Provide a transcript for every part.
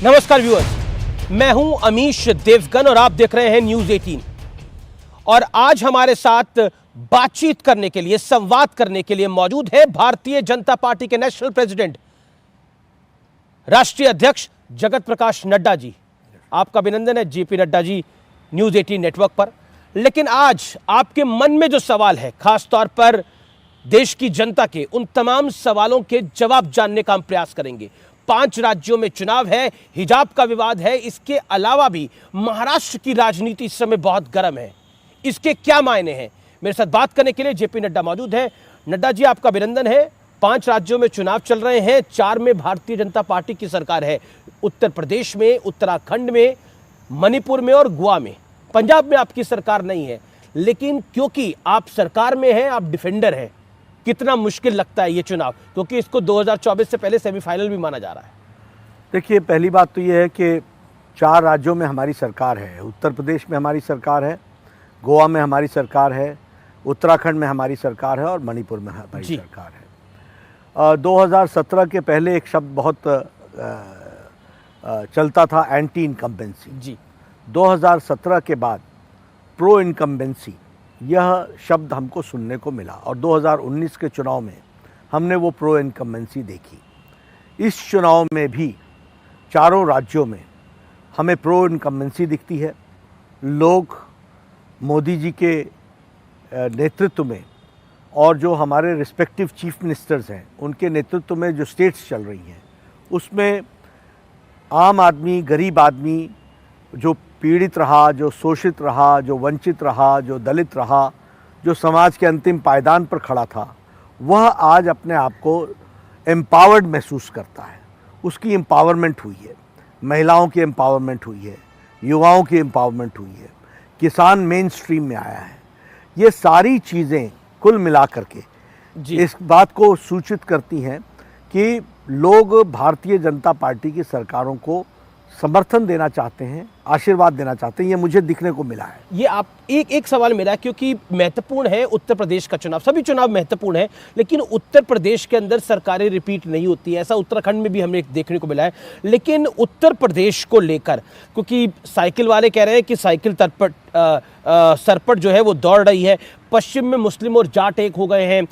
नमस्कार व्यूअर्स, मैं हूं अमीश देवगन और आप देख रहे हैं न्यूज 18। और आज हमारे साथ बातचीत करने के लिए, संवाद करने के लिए मौजूद है भारतीय जनता पार्टी के नेशनल प्रेसिडेंट, राष्ट्रीय अध्यक्ष जगत प्रकाश नड्डा जी। आपका अभिनंदन है JP Nadda ji, news 18 network पर। लेकिन आज आपके मन में जो सवाल है, खासतौर पर देश की जनता के, उन तमाम सवालों के जवाब जानने का हम प्रयास करेंगे। 5 राज्यों में चुनाव है, हिजाब का विवाद है, इसके अलावा भी महाराष्ट्र की राजनीति इस समय बहुत गर्म है। इसके क्या मायने हैं? मेरे साथ बात करने के लिए जेपी नड्डा मौजूद है। नड्डा जी, आपका अभिनंदन है। 5 राज्यों में चुनाव चल रहे हैं, 4 में भारतीय जनता पार्टी की सरकार है। उत्तर प्रदेश में, उत्तराखंड में, मणिपुर में और गोवा में। पंजाब में आपकी सरकार नहीं है, लेकिन क्योंकि आप सरकार में हैं, आप डिफेंडर हैं। कितना मुश्किल लगता है ये चुनाव, क्योंकि इसको 2024 से पहले सेमीफाइनल भी माना जा रहा है। देखिए, पहली बात तो ये है कि 4 राज्यों में हमारी सरकार है। उत्तर प्रदेश में हमारी सरकार है, गोवा में हमारी सरकार है, उत्तराखंड में हमारी सरकार है और मणिपुर में हमारी सरकार है। 2017 के पहले एक शब्द बहुत चलता था, एंटी इनकम्बेंसी जी। 2017 के बाद प्रो इनकम्बेंसी, यह शब्द हमको सुनने को मिला और 2019 के चुनाव में हमने वो प्रो इनकम्बेंसी देखी। इस चुनाव में भी चारों राज्यों में हमें प्रो इनकम्बेंसी दिखती है। लोग मोदी जी के नेतृत्व में और जो हमारे रिस्पेक्टिव चीफ मिनिस्टर्स हैं, उनके नेतृत्व में जो स्टेट्स चल रही हैं, उसमें आम आदमी, गरीब आदमी जो पीड़ित रहा, जो शोषित रहा, जो वंचित रहा, जो दलित रहा, जो समाज के अंतिम पायदान पर खड़ा था, वह आज अपने आप को एम्पावर्ड महसूस करता है। उसकी एम्पावरमेंट हुई है, महिलाओं की एम्पावरमेंट हुई है, युवाओं की एम्पावरमेंट हुई है, किसान मेन स्ट्रीम में आया है। ये सारी चीज़ें कुल मिला करके इस बात को सूचित करती हैं कि लोग भारतीय जनता पार्टी की सरकारों को समर्थन देना चाहते हैं, आशीर्वाद देना चाहते हैं। ये मुझे दिखने को मिला है। ये आप एक सवाल मेरा, क्योंकि महत्वपूर्ण है उत्तर प्रदेश का चुनाव, सभी चुनाव महत्वपूर्ण है, लेकिन उत्तर प्रदेश के अंदर सरकारें रिपीट नहीं होती है। ऐसा उत्तराखंड में भी हमें देखने को मिला है। लेकिन उत्तर प्रदेश को लेकर, क्योंकि साइकिल वाले कह रहे हैं कि साइकिल सरपट जो है वो दौड़ रही है। पश्चिम में मुस्लिम और जाट एक हो गए हैं।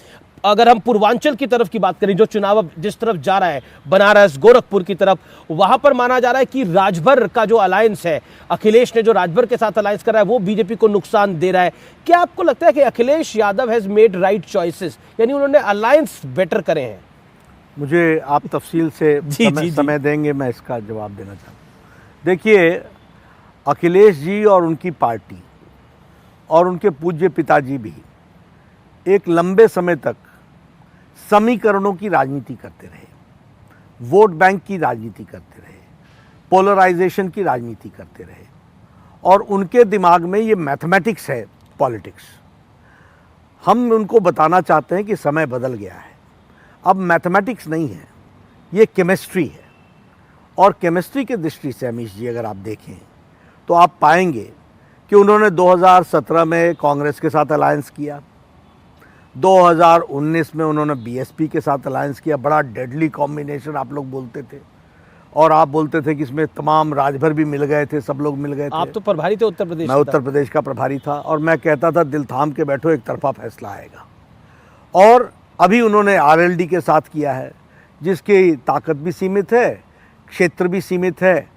अगर हम पूर्वांचल की तरफ की बात करें, जो चुनाव अब जिस तरफ जा रहा है, बनारस, गोरखपुर की तरफ, वहां पर माना जा रहा है कि राजभर का जो अलायंस है, अखिलेश ने जो राजभर के साथ अलायंस कर रहा है, वो बीजेपी को नुकसान दे रहा है। क्या आपको लगता है कि Akhilesh Yadav has made right choices, यानी उन्होंने अलायंस बेटर करे हैं? मुझे आप तफसील से समय देंगे, मैं इसका जवाब देना चाहता हूँ। देखिए, अखिलेश जी और उनकी पार्टी और उनके पूज्य पिताजी भी एक लंबे समय तक समीकरणों की राजनीति करते रहे, वोट बैंक की राजनीति करते रहे, पोलराइजेशन की राजनीति करते रहे, और उनके दिमाग में ये मैथमेटिक्स है, पॉलिटिक्स। हम उनको बताना चाहते हैं कि समय बदल गया है। अब मैथमेटिक्स नहीं है, ये केमिस्ट्री है। और केमिस्ट्री की दृष्टि से अमीश जी अगर आप देखें तो आप पाएंगे कि उन्होंने 2017 में कांग्रेस के साथ अलायंस किया, 2019 में उन्होंने बीएसपी के साथ अलायंस किया। बड़ा डेडली कॉम्बिनेशन आप लोग बोलते थे, और आप बोलते थे कि इसमें तमाम राजभर भी मिल गए थे, सब लोग मिल गए थे। आप तो प्रभारी थे उत्तर प्रदेश। मैं उत्तर प्रदेश का प्रभारी था, और मैं कहता था दिल थाम के बैठो, एक तरफा फैसला आएगा। और अभी उन्होंने आरएलडी के साथ किया है, जिसकी ताकत भी सीमित है, क्षेत्र भी सीमित है,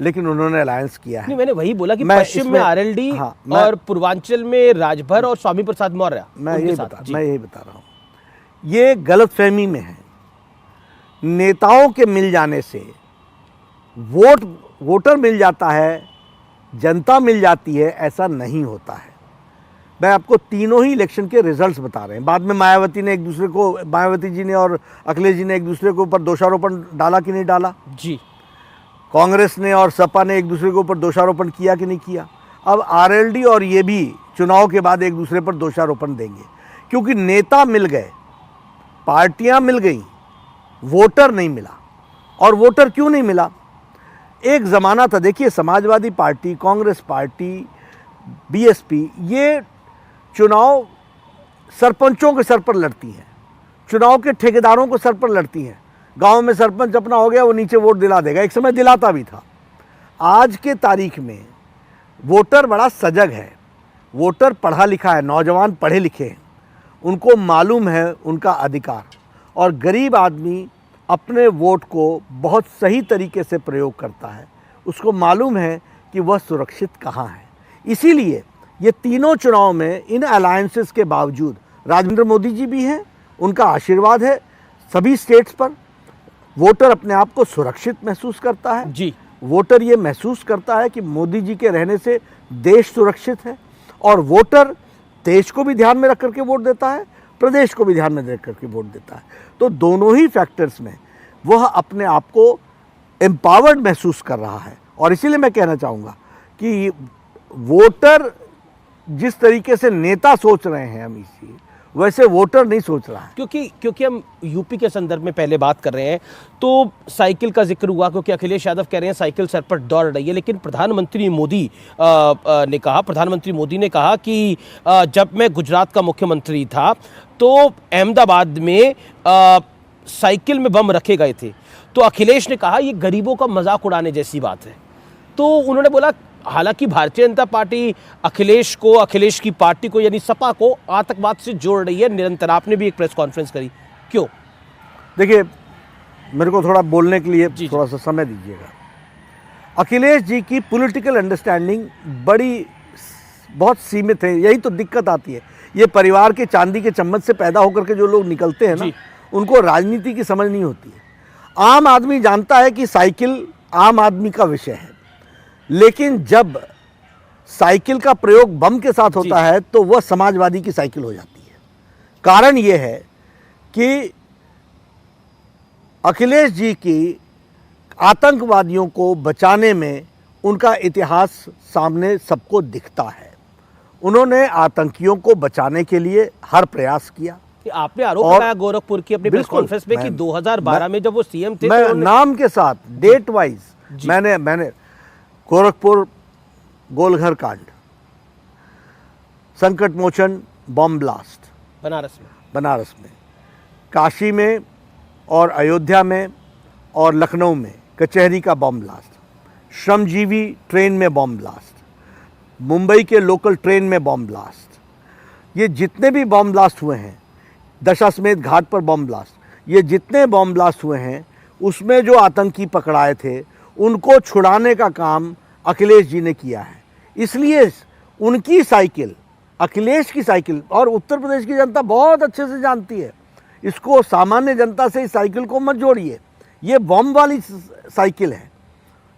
लेकिन उन्होंने अलायंस किया है। नहीं, मैंने वही बोला कि पश्चिम में आरएलडी, और पूर्वांचल में राजभर और स्वामी प्रसाद मौर्य। मैं यही बता रहा हूँ, ये गलतफहमी में है। नेताओं के मिल जाने से वोटर मिल जाता है, जनता मिल जाती है, ऐसा नहीं होता है। मैं आपको तीनों ही इलेक्शन के रिजल्ट्स बता रहे हैं। बाद में मायावती जी ने और अखिलेश जी ने एक दूसरे के ऊपर दोषारोपण डाला कि नहीं डाला जी। कांग्रेस ने और सपा ने एक दूसरे के ऊपर दोषारोपण किया कि नहीं किया। अब आरएलडी और ये भी चुनाव के बाद एक दूसरे पर दोषारोपण देंगे, क्योंकि नेता मिल गए, पार्टियां मिल गई, वोटर नहीं मिला। और वोटर क्यों नहीं मिला? एक ज़माना था, देखिए, Samajwadi party, Congress party, BSP, ये चुनाव सरपंचों के सर पर लड़ती हैं, चुनाव के ठेकेदारों को सर पर लड़ती हैं। गांव में सरपंच अपना हो गया, वो नीचे वोट दिला देगा, एक समय दिलाता भी था। आज के तारीख में वोटर बड़ा सजग है, वोटर पढ़ा लिखा है, नौजवान पढ़े लिखे हैं, उनको मालूम है उनका अधिकार, और गरीब आदमी अपने वोट को बहुत सही तरीके से प्रयोग करता है, उसको मालूम है कि वह सुरक्षित कहाँ है। इसीलिए ये तीनों चुनाव में इन अलायंसेस के बावजूद राजेंद्र मोदी जी भी हैं, उनका आशीर्वाद है सभी स्टेट्स पर, वोटर अपने आप को सुरक्षित महसूस करता है जी। वोटर ये महसूस करता है कि मोदी जी के रहने से देश सुरक्षित है, और वोटर देश को भी ध्यान में रख करके वोट देता है, प्रदेश को भी ध्यान में रख करके वोट देता है। तो दोनों ही फैक्टर्स में वह अपने आप को एम्पावर्ड महसूस कर रहा है। और इसीलिए मैं कहना चाहूँगा कि वोटर जिस तरीके से नेता सोच रहे हैं अमित जी, वैसे वोटर नहीं सोच रहा है। क्योंकि हम यूपी के संदर्भ में पहले बात कर रहे हैं, तो साइकिल का जिक्र हुआ, क्योंकि अखिलेश यादव कह रहे हैं साइकिल सर पर दौड़ रही है, लेकिन प्रधानमंत्री मोदी ने कहा कि जब मैं गुजरात का मुख्यमंत्री था तो अहमदाबाद में साइकिल में बम रखे गए थे, तो अखिलेश ने कहा ये गरीबों का मजाक उड़ाने जैसी बात है। तो उन्होंने बोला, हालांकि भारतीय जनता पार्टी अखिलेश की पार्टी को यानी सपा को आतंकवाद से जोड़ रही है निरंतर। आपने भी एक प्रेस कॉन्फ्रेंस करी, क्यों? देखिए, मेरे को थोड़ा बोलने के लिए थोड़ा सा समय दीजिएगा। अखिलेश जी की पॉलिटिकल अंडरस्टैंडिंग बहुत सीमित है, यही तो दिक्कत आती है। ये परिवार के चांदी के चम्मच से पैदा होकर के जो लोग निकलते हैं ना, उनको राजनीति की समझ नहीं होती है। आम आदमी जानता है कि साइकिल आम आदमी का विषय है, लेकिन जब साइकिल का प्रयोग बम के साथ होता है तो वह समाजवादी की साइकिल हो जाती है। कारण यह है कि अखिलेश जी की आतंकवादियों को बचाने में उनका इतिहास सामने सबको दिखता है। उन्होंने आतंकियों को बचाने के लिए हर प्रयास किया। आपने आरोप लगाया गोरखपुर की अपनी प्रेस कॉन्फ्रेंस में कि 2012 में जब वो सीएम थे, मैं नाम के साथ डेट वाइज मैंने गोरखपुर गोलघर कांड, संकट मोचन बॉम्ब ब्लास्ट बनारस में, काशी में और अयोध्या में और लखनऊ में कचहरी का बॉम्ब ब्लास्ट, श्रमजीवी ट्रेन में बॉम्ब ब्लास्ट, मुंबई के लोकल ट्रेन में बॉम्ब ब्लास्ट, ये जितने भी बॉम्ब ब्लास्ट हुए हैं, दशाश्वमेध घाट पर बॉम्ब ब्लास्ट, ये जितने बॉम्ब ब्लास्ट हुए हैं, उसमें जो आतंकी पकड़ाए थे उनको छुड़ाने का काम अखिलेश जी ने किया है। इसलिए उनकी साइकिल, अखिलेश की साइकिल, और उत्तर प्रदेश की जनता बहुत अच्छे से जानती है, इसको सामान्य जनता से इस साइकिल को मत जोड़िए। ये बॉम्ब वाली साइकिल है,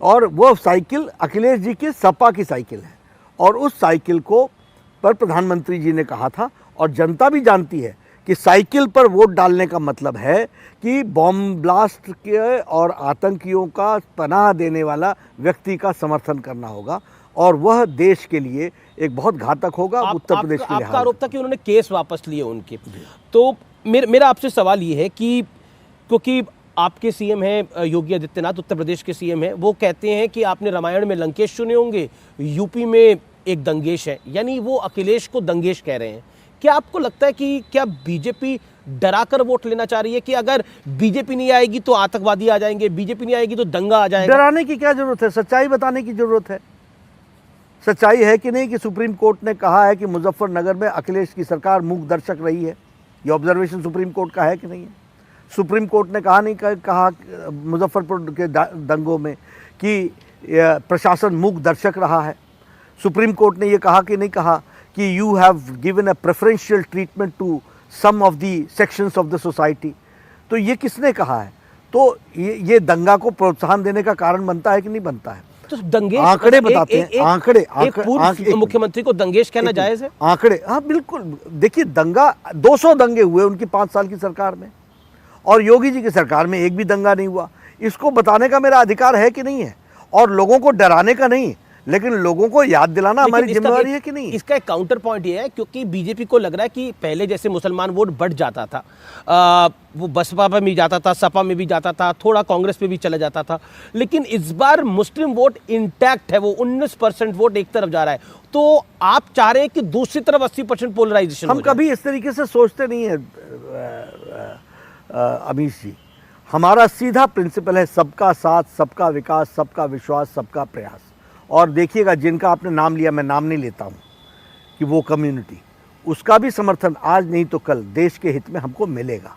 और वो साइकिल अखिलेश जी की सपा की साइकिल है, और उस साइकिल को पर प्रधानमंत्री जी ने कहा था, और जनता भी जानती है कि साइकिल पर वोट डालने का मतलब है कि बॉम्ब ब्लास्ट के और आतंकियों का पनाह देने वाला व्यक्ति का समर्थन करना होगा, और वह देश के लिए एक बहुत घातक होगा। उत्तर प्रदेश के लिए आपका आरोप था कि उन्होंने केस वापस लिए उनके, तो मेरा आपसे सवाल ये है कि क्योंकि आपके सीएम हैं योगी आदित्यनाथ, उत्तर प्रदेश के सीएम हैं, वो कहते हैं कि आपने रामायण में लंकेश चुने होंगे, यूपी में एक दंगेश है, यानी वो अखिलेश को दंगेश कह रहे हैं। क्या आपको लगता है कि क्या बीजेपी डराकर वोट लेना चाह रही है कि अगर बीजेपी नहीं आएगी तो आतंकवादी आ जाएंगे, बीजेपी नहीं आएगी तो दंगा आ जाएगा? डराने की क्या जरूरत है, सच्चाई बताने की जरूरत है। सच्चाई है कि नहीं कि सुप्रीम कोर्ट ने कहा है कि मुजफ्फरनगर में अखिलेश की सरकार मूक दर्शक रही है, ये ऑब्जर्वेशन सुप्रीम कोर्ट का है कि नहीं है? सुप्रीम कोर्ट ने कहा मुजफ्फरपुर के दंगों में कि प्रशासन मूक दर्शक रहा है? सुप्रीम कोर्ट ने ये कहा कि नहीं कहा कि you have given a preferential treatment to some of the sections of the society? तो ये किसने कहा है? तो ये दंगा को प्रोत्साहन देने का कारण बनता है कि नहीं बनता है? तो दंगेश, आंकड़े बताते हैं, आंकड़े मुख्यमंत्री को दंगेश कहना जायज है? आंकड़े, हाँ बिल्कुल। देखिए, दंगा 200 दंगे हुए उनकी 5 साल की सरकार में, और योगी जी की सरकार में एक भी दंगा नहीं हुआ। इसको बताने का मेरा अधिकार है कि नहीं है? और लोगों को डराने का नहीं, लेकिन लोगों को याद दिलाना हमारी जिम्मेदारी है कि नहीं? इसका एक काउंटर पॉइंट ये है, क्योंकि बीजेपी को लग रहा है कि पहले जैसे मुसलमान वोट बढ़ जाता था, वो बसपा में भी जाता था, सपा में भी जाता था, थोड़ा कांग्रेस में भी चला जाता था, लेकिन इस बार मुस्लिम वोट इंटैक्ट है, वो 19% वोट एक तरफ जा रहा है। तो आप चाह रहे हैं कि दूसरी तरफ 80% पोलराइजेशन? हम कभी इस तरीके से सोचते नहीं है अमीश जी। हमारा सीधा प्रिंसिपल है सबका साथ, सबका विकास, सबका विश्वास, सबका प्रयास। और देखिएगा, जिनका आपने नाम लिया, मैं नाम नहीं लेता हूँ, कि वो कम्युनिटी, उसका भी समर्थन आज नहीं तो कल देश के हित में हमको मिलेगा।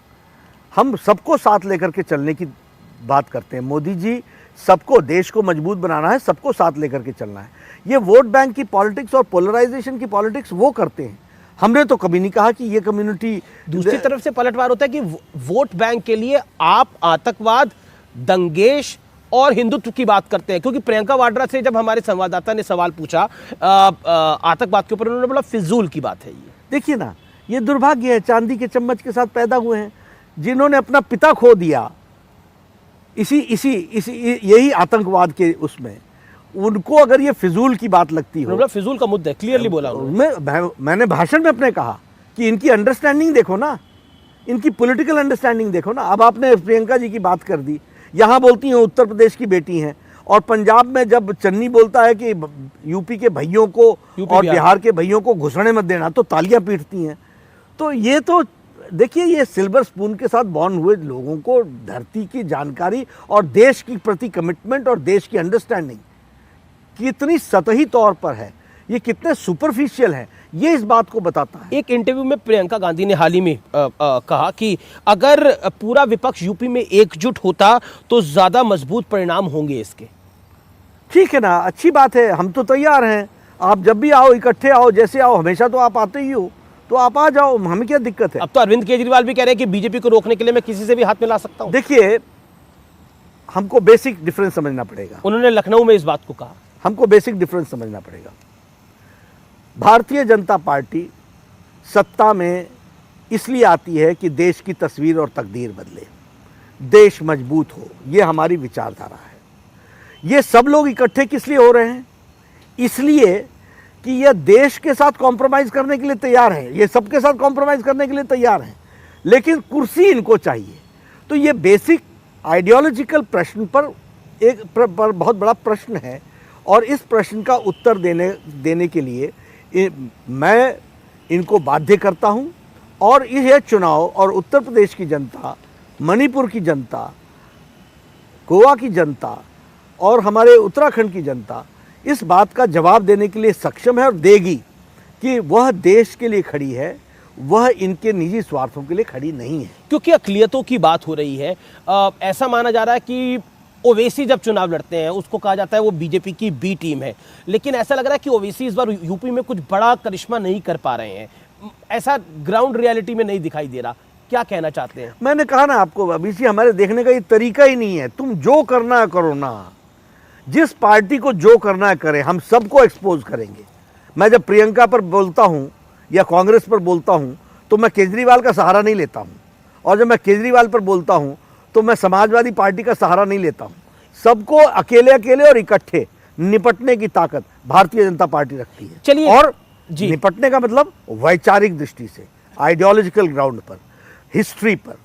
हम सबको साथ लेकर के चलने की बात करते हैं। मोदी जी, सबको, देश को मजबूत बनाना है, सबको साथ लेकर के चलना है। ये वोट बैंक की पॉलिटिक्स और पोलराइजेशन की पॉलिटिक्स वो करते हैं। हमने तो कभी नहीं कहा कि ये कम्युनिटी। दूसरी तरफ से पलटवार होता है कि वोट बैंक के लिए आप आतंकवाद, दंगेश और हिंदुत्व की बात करते हैं, क्योंकि प्रियंका वाड्रा से जब हमारे संवाददाता ने सवाल पूछा आतंकवाद के ऊपर, उन्होंने बोला फिजूल की बात है ये। देखिए ना, ये दुर्भाग्य है, चांदी के चम्मच के साथ पैदा हुए हैं, जिन्होंने अपना पिता खो दिया इसी यही आतंकवाद के उसमें, उनको अगर ये फिजूल की बात लगती हो, फिजूल का मुद्दा है, क्लियरली बोला मैंने भाषण में अपने कहा कि इनकी अंडरस्टैंडिंग देखो ना, इनकी पॉलिटिकल अंडरस्टैंडिंग देखो ना। अब आपने प्रियंका जी की बात कर दी, यहाँ बोलती हैं उत्तर प्रदेश की बेटी हैं, और पंजाब में जब चन्नी बोलता है कि यूपी के भैयों को और बिहार के भैयों को घुसने मत देना, तो तालियां पीटती हैं। तो ये तो देखिए, ये सिल्वर स्पून के साथ बॉर्न हुए लोगों को धरती की जानकारी और देश की प्रति कमिटमेंट और देश की अंडरस्टैंडिंग कितनी सतही तौर पर है, ये कितने सुपरफिशियल है, ये इस बात को बताता है। एक इंटरव्यू में प्रियंका गांधी ने हाल ही में कहा कि अगर पूरा विपक्ष यूपी में एकजुट होता तो ज्यादा मजबूत परिणाम होंगे इसके। ठीक है ना, अच्छी बात है, हम तो तैयार हैं। आप जब भी आओ, इकट्ठे आओ, जैसे आओ, हमेशा तो आप आते ही हो, तो आप आ जाओ, हमें क्या दिक्कत है। अब तो अरविंद केजरीवाल भी कह रहे हैं कि बीजेपी को रोकने के लिए मैं किसी से भी हाथ मिला सकता हूं। देखिए, हमको बेसिक डिफरेंस समझना पड़ेगा। उन्होंने लखनऊ में इस बात को कहा। हमको बेसिक डिफरेंस समझना पड़ेगा। भारतीय जनता पार्टी सत्ता में इसलिए आती है कि देश की तस्वीर और तकदीर बदले, देश मजबूत हो, ये हमारी विचारधारा है। ये सब लोग इकट्ठे किस लिए हो रहे हैं? इसलिए कि यह देश के साथ कॉम्प्रोमाइज़ करने के लिए तैयार है, ये सबके साथ कॉम्प्रोमाइज़ करने के लिए तैयार हैं, लेकिन कुर्सी इनको चाहिए। तो ये बेसिक आइडियोलॉजिकल प्रश्न पर बहुत बड़ा प्रश्न है, और इस प्रश्न का उत्तर देने के लिए मैं इनको बाध्य करता हूं। और यह चुनाव और उत्तर प्रदेश की जनता, मणिपुर की जनता, गोवा की जनता और हमारे उत्तराखंड की जनता इस बात का जवाब देने के लिए सक्षम है और देगी कि वह देश के लिए खड़ी है, वह इनके निजी स्वार्थों के लिए खड़ी नहीं है। क्योंकि अक़लियतों की बात हो रही है, ऐसा माना जा रहा है कि ओवैसी जब चुनाव लड़ते हैं उसको कहा जाता है वो बीजेपी की बी टीम है, लेकिन ऐसा लग रहा है कि ओवैसी इस बार यूपी में कुछ बड़ा करिश्मा नहीं कर पा रहे हैं, ऐसा ग्राउंड रियलिटी में नहीं दिखाई दे रहा। क्या कहना चाहते हैं? मैंने कहा ना आपको, अभी से हमारे देखने का ये तरीका ही नहीं है। तुम जो करना है करो ना, जिस पार्टी को जो करना है करे, हम सबको एक्सपोज करेंगे। मैं जब प्रियंका पर बोलता हूँ या कांग्रेस पर बोलता हूँ तो मैं केजरीवाल का सहारा नहीं लेता हूँ, और जब मैं केजरीवाल पर बोलता हूँ तो मैं समाजवादी पार्टी का सहारा नहीं लेता हूँ। सबको अकेले अकेले और इकट्ठे निपटने की ताकत भारतीय जनता पार्टी रखती है। चलिए, और निपटने का मतलब वैचारिक दृष्टि से, आइडियोलॉजिकल ग्राउंड पर, हिस्ट्री पर,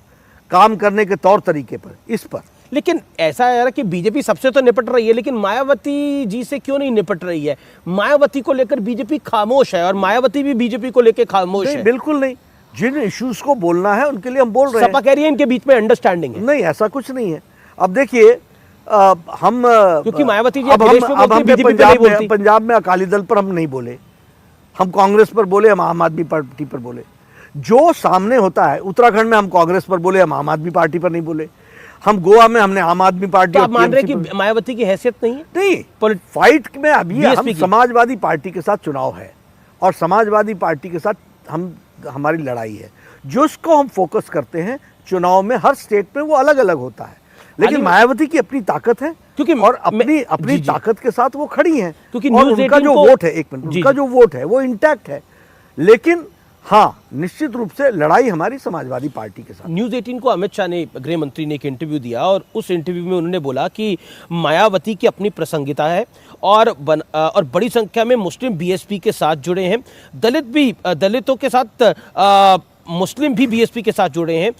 काम करने के तौर तरीके पर, इस पर। लेकिन ऐसा है कि बीजेपी सबसे तो निपट रही है, लेकिन मायावती जी से क्यों नहीं निपट रही है? मायावती को लेकर बीजेपी खामोश है और मायावती भी बीजेपी को लेकर खामोश है। बिल्कुल नहीं, जिन इश्यूज को बोलना है उनके लिए हम बोल रहे हैं। सपा कह रही है इनके बीच में अंडरस्टैंडिंग है। नहीं, ऐसा कुछ नहीं है। अब देखिए, हम क्योंकि मायावती जी अब हम पंजाब में अकाली दल पर हम नहीं बोले, हम कांग्रेस पर बोले, हम आम आदमी पार्टी पर बोले। जो सामने होता है, उत्तराखंड में हम कांग्रेस पर बोले, हम आम आदमी पार्टी पर नहीं बोले। हम गोवा में हमने आम आदमी पार्टी। तो आप मान रहे हैं कि मायावती की हैसियत नहीं है? नहीं, फाइट में अभी हम समाजवादी पार्टी के साथ चुनाव है और समाजवादी पार्टी के साथ हमारी लड़ाई है, जिसको हम फोकस करते हैं चुनाव में। हर स्टेट में वो अलग अलग होता है, लेकिन मायावती की अपनी ताकत है, क्योंकि और अपनी ताकत के साथ वो खड़ी हैं, क्योंकि उनका जो वोट है, एक मिनट, उनका जो वोट है वो इंटैक्ट है। लेकिन हाँ, निश्चित रूप से लड़ाई हमारी समाजवादी पार्टी के साथ। न्यूज़ 18 को अमित शाह ने, गृह मंत्री ने एक इंटरव्यू दिया और उस इंटरव्यू में उन्होंने बोला कि मायावती की अपनी प्रासंगिकता है और बड़ी संख्या में मुस्लिम बीएसपी के साथ जुड़े हैं, दलितों के साथ मुस्लिम भी बीएसपी के साथ जुड़े हैं।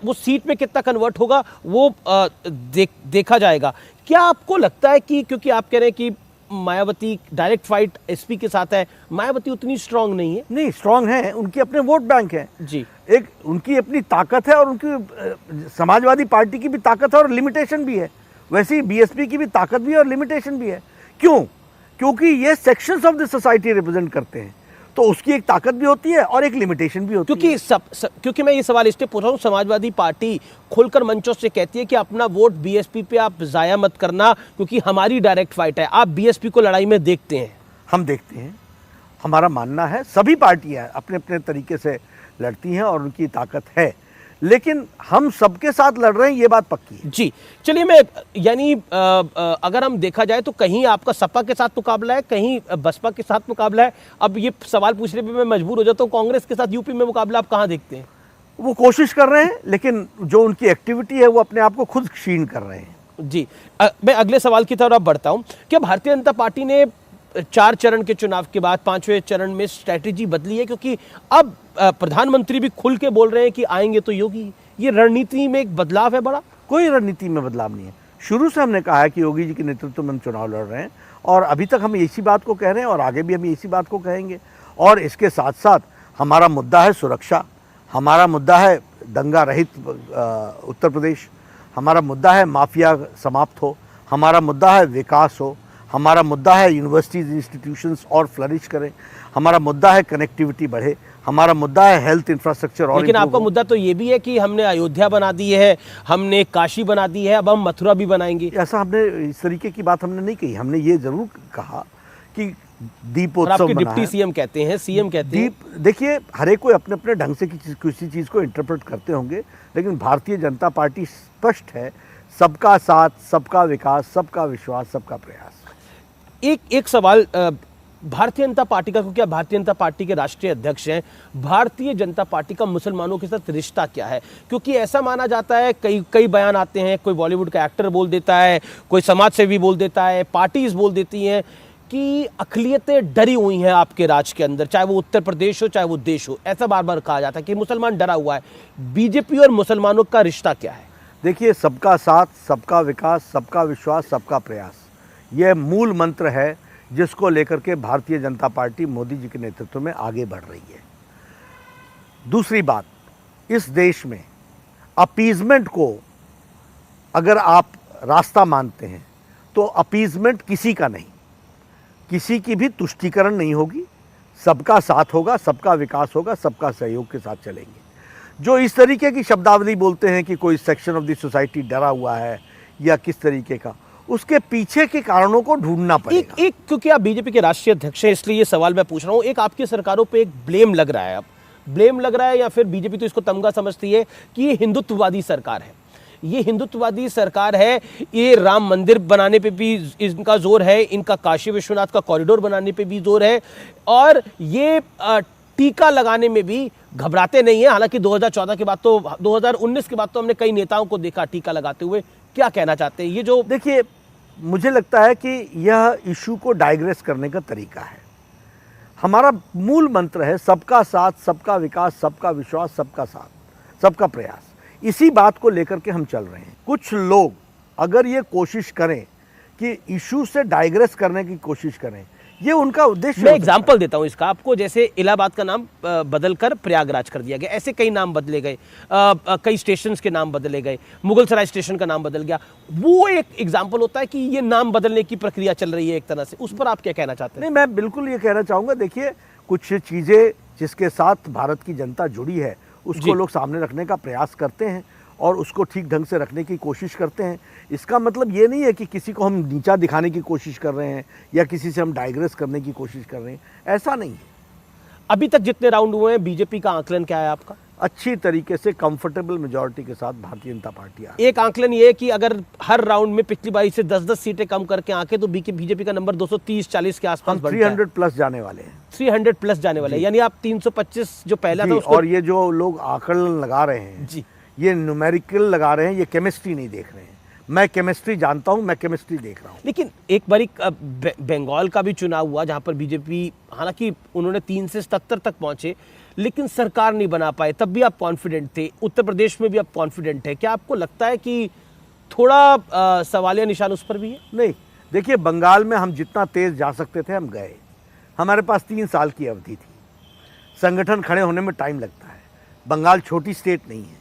वो सीट में कितना कन्वर्ट होगा वो देखा जाएगा। क्या आपको लगता है कि क्योंकि आप कह रहे हैं कि मायावती डायरेक्ट फाइट एसपी के साथ है, मायावती उतनी स्ट्रांग नहीं है? नहीं, स्ट्रांग है, उनके अपने वोट बैंक हैं जी। एक उनकी अपनी ताकत है और उनकी समाजवादी पार्टी की भी ताकत है और लिमिटेशन भी है। वैसे ही बीएसपी की भी ताकत भी है और लिमिटेशन भी है। क्यों? क्योंकि ये sections of the society represent करते हैं, तो उसकी एक ताकत भी होती है और एक लिमिटेशन भी होती है। क्योंकि मैं ये सवाल इसलिए पूछ रहा हूँ, समाजवादी पार्टी खुलकर मंचों से कहती है कि अपना वोट बीएसपी पे आप जाया मत करना, क्योंकि हमारी डायरेक्ट फाइट है। आप बीएसपी को लड़ाई में देखते हैं? हम देखते हैं। हमारा मानना है सभी पार्टियां अपने अपने तरीके से लड़ती हैं और उनकी ताकत है, लेकिन हम सबके साथ लड़ रहे हैं, ये बात पक्की है। जी चलिए, मैं यानी अगर हम देखा जाए तो कहीं आपका सपा के साथ मुकाबला है, कहीं बसपा के साथ मुकाबला है। अब ये सवाल पूछने पे मैं मजबूर हो जाता हूँ, कांग्रेस के साथ यूपी में मुकाबला आप कहाँ देखते हैं? वो कोशिश कर रहे हैं, लेकिन जो उनकी एक्टिविटी है वो अपने आप को खुद क्षीण कर रहे हैं। जी मैं अगले सवाल की तरफ बढ़ता हूँ। क्या भारतीय जनता पार्टी ने 4 चरण के चुनाव के बाद 5वें चरण में स्ट्रैटेजी बदली है? क्योंकि अब प्रधानमंत्री भी खुल के बोल रहे हैं कि आएंगे तो योगी। ये रणनीति में एक बदलाव है बड़ा? कोई रणनीति में बदलाव नहीं है। शुरू से हमने कहा है कि योगी जी के नेतृत्व में हम चुनाव लड़ रहे हैं और अभी तक हम इसी बात को कह रहे हैं और आगे भी हम इसी बात को कहेंगे। और इसके साथ साथ हमारा मुद्दा है सुरक्षा, हमारा मुद्दा है दंगा रहित उत्तर प्रदेश, हमारा मुद्दा है माफिया समाप्त हो, हमारा मुद्दा है विकास हो, हमारा मुद्दा है यूनिवर्सिटीज़ इंस्टीट्यूशंस और फ्लरिश करें, हमारा मुद्दा है कनेक्टिविटी बढ़े, हमारा मुद्दा है हेल्थ इंफ्रास्ट्रक्चर। और लेकिन आपका मुद्दा तो ये भी है कि हमने अयोध्या बना दी है, हमने काशी बना दी है, अब हम मथुरा भी बनाएंगे। ऐसा हमने इस तरीके की बात हमने नहीं कही। हमने ये जरूर कहा कि दीपोत्सव आपके डिप्टी सीएम कहते हैं, सीएम कहते हैं। देखिए, हर एक कोई अपने अपने ढंग से किसी चीज़ को इंटरप्रेट करते होंगे, लेकिन भारतीय जनता पार्टी स्पष्ट है, सबका साथ, सबका विकास, सबका विश्वास, सबका प्रयास। एक सवाल भारतीय जनता पार्टी का, क्योंकि आप भारतीय जनता पार्टी के राष्ट्रीय अध्यक्ष हैं, भारतीय जनता पार्टी का मुसलमानों के साथ रिश्ता क्या है? क्योंकि ऐसा माना जाता है, कई बयान आते हैं, कोई बॉलीवुड का एक्टर बोल देता है, कोई समाज सेवी बोल देता है, पार्टीज बोल देती हैं कि अक़लियतें डरी हुई हैं आपके राज के अंदर, चाहे वो उत्तर प्रदेश हो चाहे वो देश हो। ऐसा बार बार कहा जाता है कि मुसलमान डरा हुआ है। बीजेपी और मुसलमानों का रिश्ता क्या है? देखिए, सबका साथ, सबका विकास, सबका विश्वास, सबका प्रयास, यह मूल मंत्र है जिसको लेकर के भारतीय जनता पार्टी मोदी जी के नेतृत्व में आगे बढ़ रही है। दूसरी बात, इस देश में अपीजमेंट को अगर आप रास्ता मानते हैं तो अपीजमेंट किसी का नहीं, किसी की भी तुष्टीकरण नहीं होगी। सबका साथ होगा, सबका विकास होगा, सबका सहयोग के साथ चलेंगे। जो इस तरीके की शब्दावली बोलते हैं कि कोई सेक्शन ऑफ द सोसाइटी डरा हुआ है या किस तरीके का, उसके पीछे के कारणों को ढूंढना पड़ेगा। एक क्योंकि आप बीजेपी के राष्ट्रीय अध्यक्ष हैं, इसलिए ये सवाल मैं पूछ रहा हूं। एक आपकी सरकारों पे एक ब्लेम लग रहा है, अब ब्लेम लग रहा है, या फिर बीजेपी तो इसको तमगा समझती है कि ये हिंदुत्ववादी सरकार है। ये हिंदुत्ववादी सरकार है, ये राम मंदिर बनाने पे भी इनका जोर है, इनका काशी विश्वनाथ का कॉरिडोर बनाने पे भी जोर है, और ये टीका लगाने में भी घबराते नहीं है। हालांकि 2014 के बाद तो 2019 के बाद तो हमने कई नेताओं को देखा टीका लगाते हुए। क्या कहना चाहते हैं? ये जो देखिए, मुझे लगता है कि यह इशू को डाइग्रेस करने का तरीका है। हमारा मूल मंत्र है सबका साथ, सबका विकास, सबका विश्वास, सबका साथ, सबका प्रयास। इसी बात को लेकर के हम चल रहे हैं। कुछ लोग अगर ये कोशिश करें कि इशू से डाइग्रेस करने की कोशिश करें, ये उनका उद्देश्य। मैं एग्जाम्पल देता हूं इसका आपको, जैसे इलाहाबाद का नाम बदलकर प्रयागराज कर दिया गया, ऐसे कई नाम बदले गए, कई स्टेशंस के नाम बदले गए, मुगलसराय स्टेशन का नाम बदल गया। वो एक एग्जाम्पल होता है कि ये नाम बदलने की प्रक्रिया चल रही है एक तरह से। उस पर आप क्या कहना चाहते हैं? नहीं, मैं बिल्कुल ये कहना चाहूँगा। देखिए, कुछ चीज़ें जिसके साथ भारत की जनता जुड़ी है उसको लोग सामने रखने का प्रयास करते हैं और उसको ठीक ढंग से रखने की कोशिश करते हैं। इसका मतलब ये नहीं है कि किसी को हम नीचा दिखाने की कोशिश कर रहे हैं या किसी से हम डाइग्रेस करने की कोशिश कर रहे हैं, ऐसा नहीं है। अभी तक जितने राउंड हुए हैं, बीजेपी का आकलन क्या है आपका? अच्छी तरीके से कंफर्टेबल मेजॉरिटी के साथ भारतीय जनता पार्टी आ रही है। एक आकलन ये है कि अगर हर राउंड में पिछली बारी से 10-10 सीटें कम करके आके तो बीजेपी का नंबर 230-40 के आसपास 300 प्लस जाने वाले हैं। 300 प्लस जाने वाले हैं, यानी आप 325 जो पहला था उसको। और ये जो लोग आकलन लगा रहे हैं जी, ये न्यूमेरिकल लगा रहे हैं, ये केमिस्ट्री नहीं देख रहे हैं। मैं केमिस्ट्री जानता हूं, मैं केमिस्ट्री देख रहा हूं। लेकिन एक बारी बंगाल का भी चुनाव हुआ जहां पर बीजेपी, हालांकि उन्होंने 3 से 77 तक पहुंचे, लेकिन सरकार नहीं बना पाए, तब भी आप कॉन्फिडेंट थे। उत्तर प्रदेश में भी आप कॉन्फिडेंट है। क्या आपको लगता है कि थोड़ा सवालिया निशान उस पर भी है? नहीं, देखिए, बंगाल में हम जितना तेज जा सकते थे हम गए। हमारे पास 3 साल की अवधि थी। संगठन खड़े होने में टाइम लगता है। बंगाल छोटी स्टेट नहीं है,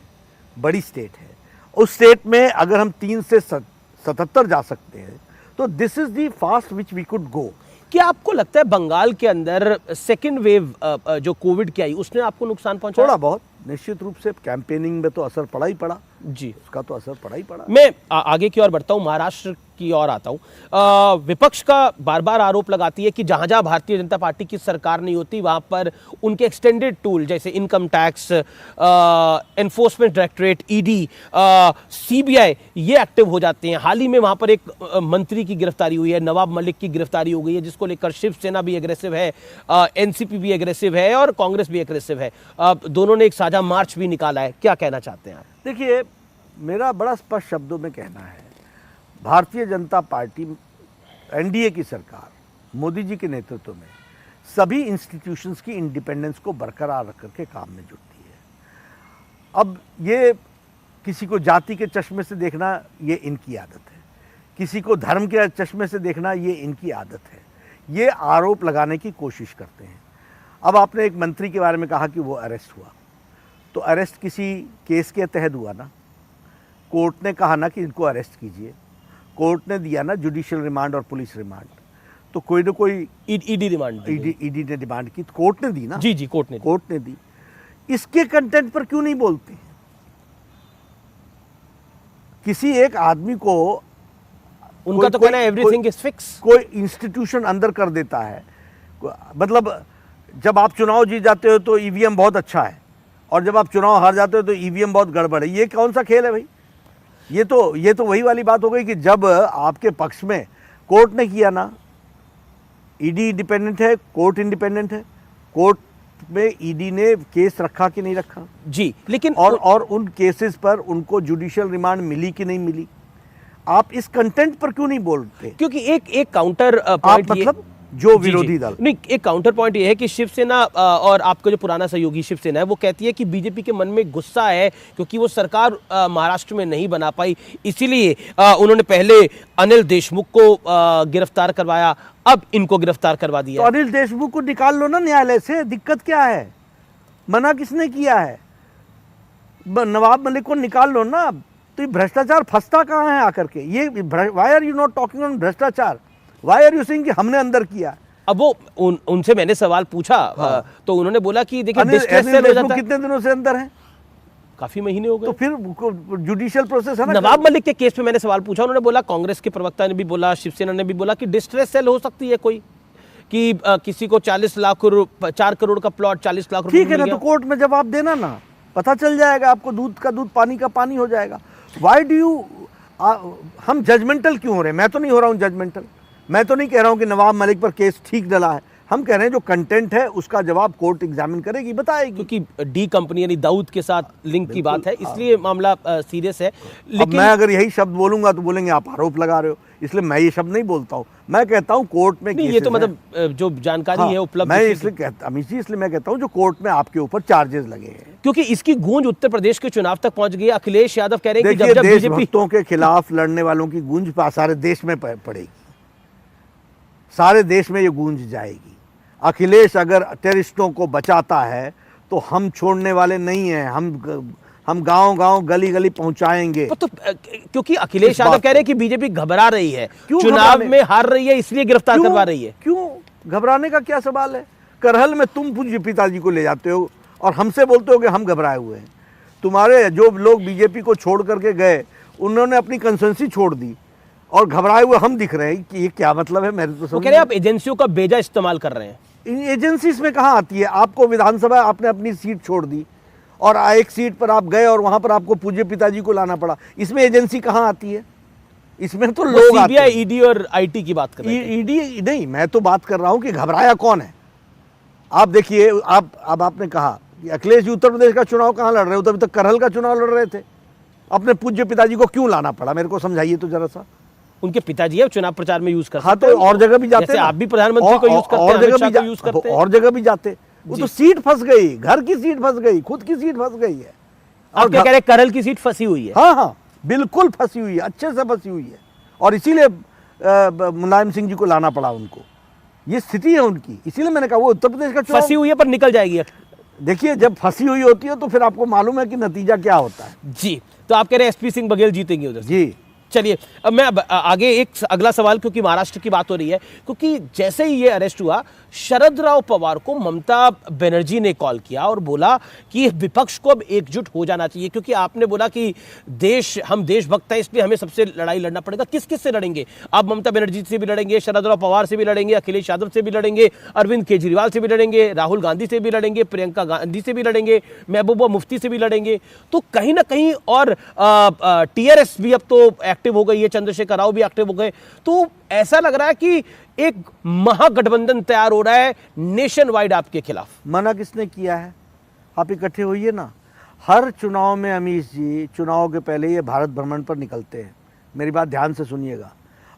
बड़ी स्टेट है। उस स्टेट में अगर हम 3 से 77 जा सकते हैं तो this is the fast which we could go. क्या आपको लगता है बंगाल के अंदर सेकेंड वेव जो कोविड की आई उसने आपको नुकसान पहुंचाया? थोड़ा बहुत निश्चित रूप से कैंपेनिंग में तो असर पड़ा ही पड़ा जी, उसका तो असर पड़ा ही पड़ा। मैं आगे की ओर बढ़ता हूं, महाराष्ट्र की ओर आता हूं। विपक्ष का बार बार आरोप लगाती है कि जहां जहां भारतीय जनता पार्टी की सरकार नहीं होती वहां पर उनके एक्सटेंडेड टूल जैसे income tax, enforcement directorate, ED, CBI ये एक्टिव हो जाते हैं। हाल ही में वहां पर एक मंत्री की गिरफ्तारी हुई है, नवाब मलिक की गिरफ्तारी हो गई है, जिसको लेकर शिवसेना भी एग्रेसिव है, एनसीपी भी एग्रेसिव है और कांग्रेस भी एग्रेसिव है। दोनों ने एक साझा मार्च भी निकाला है। क्या कहना चाहते हैं आप? देखिए, मेरा बड़ा स्पष्ट शब्दों में कहना है, भारतीय जनता पार्टी एनडीए की सरकार मोदी जी के नेतृत्व में सभी इंस्टीट्यूशंस की इंडिपेंडेंस को बरकरार रख करके काम में जुटती है। अब ये किसी को जाति के चश्मे से देखना ये इनकी आदत है, किसी को धर्म के चश्मे से देखना ये इनकी आदत है, ये आरोप लगाने की कोशिश करते हैं। अब आपने एक मंत्री के बारे में कहा कि वो अरेस्ट हुआ, तो अरेस्ट किसी केस के तहत हुआ ना, कोर्ट ने कहा ना कि इनको अरेस्ट कीजिए, कोर्ट ने दिया ना जुडिशियल रिमांड और पुलिस रिमांड, तो कोई ना कोई ईडी रिमांड, ईडी ने डिमांड की तो कोर्ट ने दी ना। जी जी, कोर्ट ने दी। इसके कंटेंट पर क्यों नहीं बोलते? किसी एक आदमी को उनका तो कहना है एवरीथिंग इज फिक्स, कोई इंस्टीट्यूशन अंदर कर देता है। मतलब जब आप चुनाव जीत जाते हो तो ईवीएम बहुत अच्छा है और जब आप चुनाव हार जाते हो तो ईवीएम बहुत गड़बड़ है। ये कौन सा खेल है भाई? ये तो वही वाली बात हो गई कि जब आपके पक्ष में कोर्ट ने किया ना, ईडी इंडिपेंडेंट है, कोर्ट इंडिपेंडेंट है, कोर्ट में ईडी ने केस रखा कि नहीं रखा जी, लेकिन और उन केसेस पर उनको जुडिशियल रिमांड मिली कि नहीं मिली, आप इस कंटेंट पर क्यों नहीं बोलते? क्योंकि एक काउंटर पॉइंट, मतलब जो विरोधी दल नहीं, एक काउंटर पॉइंट ये है कि शिवसेना और आपका जो पुराना सहयोगी शिवसेना है वो कहती है कि बीजेपी के मन में गुस्सा है क्योंकि वो सरकार महाराष्ट्र में नहीं बना पाई, इसीलिए उन्होंने पहले अनिल देशमुख को गिरफ्तार करवाया, अब इनको गिरफ्तार करवा दिया। तो अनिल देशमुख को निकाल लो ना न्यायालय से, दिक्कत क्या है? मना किसने किया है? नवाब मलिक को निकाल लो ना। तो ये भ्रष्टाचार फंसता कहाँ है आकर के? ये why are you not talking on भ्रष्टाचार? वाई आर यू सेइंग कि हमने अंदर किया? अब वो उनसे मैंने सवाल पूछा, तो उन्होंने बोला कि देखिए डिस्ट्रेस सेल हो जाता है। कितने दिनों से अंदर है? काफी महीने हो गए। तो फिर जुडिशियल प्रोसेस है ना। नवाब मलिक के केस पे मैंने सवाल पूछा, उन्होंने बोला, कांग्रेस के प्रवक्ता ने भी बोला, शिवसेना ने भी बोला कि डिस्ट्रेस सेल हो सकती है कोई, कि किसी को 40 लाख 4 करोड़ का प्लॉट 40 लाख रुपए। ठीक है ना, तो कोर्ट में जवाब देना ना, पता चल जाएगा आपको, दूध का दूध पानी का पानी हो जाएगा। वाई डू यू हम जजमेंटल क्यों हो रहे हैं? मैं तो नहीं हो रहा हूँ जजमेंटल, मैं तो नहीं कह रहा हूँ कि नवाब मलिक पर केस ठीक डला है, हम कह रहे हैं जो कंटेंट है उसका जवाब कोर्ट एग्जामिन करेगी, बताएगी। क्योंकि डी कंपनी यानी दाऊद के साथ लिंक की बात है, इसलिए मामला सीरियस है। लेकिन मैं अगर यही शब्द बोलूंगा तो बोलेंगे आप आरोप लगा रहे हो, इसलिए मैं ये शब्द नहीं बोलता हूँ। मैं कहता हूँ कोर्ट में नहीं, ये तो मतलब जो जानकारी है उपलब्ध, मैं इसलिए कहता हूँ जो कोर्ट में आपके ऊपर चार्जेस लगे हैं, क्योंकि इसकी गूंज उत्तर प्रदेश के चुनाव तक पहुंच गई है। अखिलेश यादव कह रहे हैं कि जब देशभक्तों के खिलाफ लड़ने वालों की गूंज सारे देश में पड़ेगी, सारे देश में ये गूंज जाएगी। अखिलेश अगर टेररिस्टों को बचाता है तो हम छोड़ने वाले नहीं हैं, हम गांव-गांव गली-गली पहुंचाएंगे। तो क्योंकि अखिलेश यादव कह रहे हैं कि बीजेपी घबरा रही है, चुनाव में हार रही है, इसलिए गिरफ्तार करवा रही है। क्यों घबराने का क्या सवाल है? करहल में तुम पूज्य पिताजी को ले जाते हो और हमसे बोलते हो कि हम घबराए हुए हैं। तुम्हारे जो लोग बीजेपी को छोड़ करके गए उन्होंने अपनी कंसेंसी छोड़ दी और घबराए हुए हम दिख रहे हैं कि ये क्या मतलब है? मेरे तो समझ कह रहे हैं आप एजेंसियों का बेजा इस्तेमाल कर रहे हैं। इन एजेंसीज में कहाँ आती है? आपको विधानसभा आपने अपनी सीट छोड़ दी और एक सीट पर आप गए और वहां पर आपको पूज्य पिताजी को लाना पड़ा, इसमें एजेंसी कहाँ आती है? इसमें तो लोग सीबीआई, ईडी और आईटी की बात कर रहे हैं। ईडी नहीं, मैं तो बात कर रहा हूं कि घबराया कौन है। आप देखिए, अब आपने कहा कि अखिलेश जी उत्तर प्रदेश का चुनाव कहाँ लड़ रहे हो, तो अभी तक करहल का चुनाव लड़ रहे थे, अपने पूज्य पिताजी को क्यों लाना पड़ा? मेरे को समझाइए तो जरा सा। उनके पिताजी है, चुनाव प्रचार में यूज करते हैं। हाँ, तो और जगह भी जाते हैं, आप भी प्रधानमंत्री को यूज करते हैं, अमित शाह को यूज करते हैं, और जगह भी जाते। वो तो सीट फंस गई, घर की सीट फंस गई, खुद की सीट फंस गई है। आप क्या कह रहे हैं? करहल की सीट फंसी हुई है? हाँ, बिल्कुल फंसी हुई है, अच्छे से फंसी हुई है, और इसीलिए मुलायम सिंह जी को लाना पड़ा उनको। ये स्थिति है उनकी, इसीलिए मैंने कहा वो उत्तर प्रदेश का फंसी हुई है पर निकल जाएगी। देखिए, जब फंसी हुई होती है तो फिर आपको मालूम है कि नतीजा क्या होता है। जी, तो आप कह रहे हैं एसपी सिंह बघेल जीतेंगे उधर से? जी। चलिए, अब मैं आगे एक अगला सवाल, क्योंकि महाराष्ट्र की बात हो रही है, क्योंकि जैसे ही ये अरेस्ट हुआ, शरद राव पवार को ममता बनर्जी ने कॉल किया और बोला कि विपक्ष को अब एकजुट हो जाना चाहिए, क्योंकि आपने बोला कि हम देशभक्त हैं, इसलिए हमें सबसे लड़ाई लड़ना पड़ेगा। किस किस से लड़ेंगे आप? ममता बनर्जी से भी लड़ेंगे, शरद राव पवार से भी लड़ेंगे, अखिलेश यादव से भी लड़ेंगे, अरविंद केजरीवाल से भी लड़ेंगे, राहुल गांधी से भी लड़ेंगे, प्रियंका गांधी से भी लड़ेंगे, महबूबा मुफ्ती से भी लड़ेंगे। तो कहीं ना कहीं, और टीआरएस भी अब तो एक्टिव हो गई है, चंद्रशेखर राव भी एक्टिव हो गए, तो ऐसा लग रहा है कि एक महागठबंधन तैयार हो रहा है नेशन वाइड आपके खिलाफ। मना किसने किया है? आप इकट्ठे होइए ना। हर चुनाव में अमीश जी, चुनाव के पहले ये भारत भ्रमण पर निकलते हैं, मेरी बात ध्यान से सुनिएगा,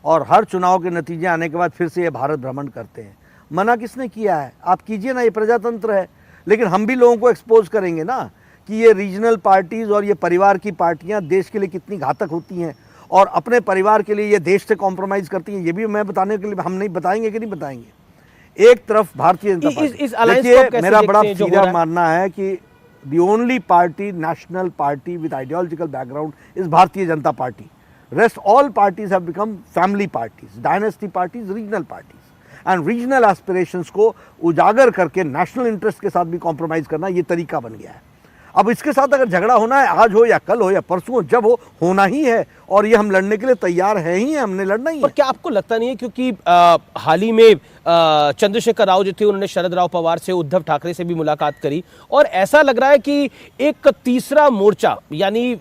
और हर चुनाव के नतीजे आने के बाद फिर से ये भारत भ्रमण करते हैं। मना किसने किया है? आप कीजिए ना, ये प्रजातंत्र है। लेकिन हम भी लोगों को एक्सपोज करेंगे ना कि ये रीजनल पार्टीज और ये परिवार की पार्टियां देश के लिए कितनी घातक होती हैं, और अपने परिवार के लिए ये देश से कॉम्प्रोमाइज करती हैं। ये भी मैं बताने के लिए, हम नहीं बताएंगे कि नहीं बताएंगे। एक तरफ भारतीय जनता पार्टी, देखिए मेरा बड़ा सीधा मानना है कि the only party, national party with ideological background is Bharatiya Janata party. Rest all parties have become family parties, dynasty parties, regional parties, and regional aspirations को उजागर करके नेशनल इंटरेस्ट के साथ भी कॉम्प्रोमाइज करना ये तरीका बन गया है। अब इसके साथ अगर झगड़ा होना है, आज हो या कल हो या परसों हो, जब हो, होना ही है, और ये हम लड़ने के लिए तैयार हैं ही हैं, हमने लड़ना ही है। पर क्या आपको लगता नहीं है, क्योंकि हाल ही में चंद्रशेखर राव जो थे, उन्होंने शरद राव पवार से, उद्धव ठाकरे से भी मुलाकात करी, और ऐसा लग रहा है कि एक तीसरा मोर्चा, यानी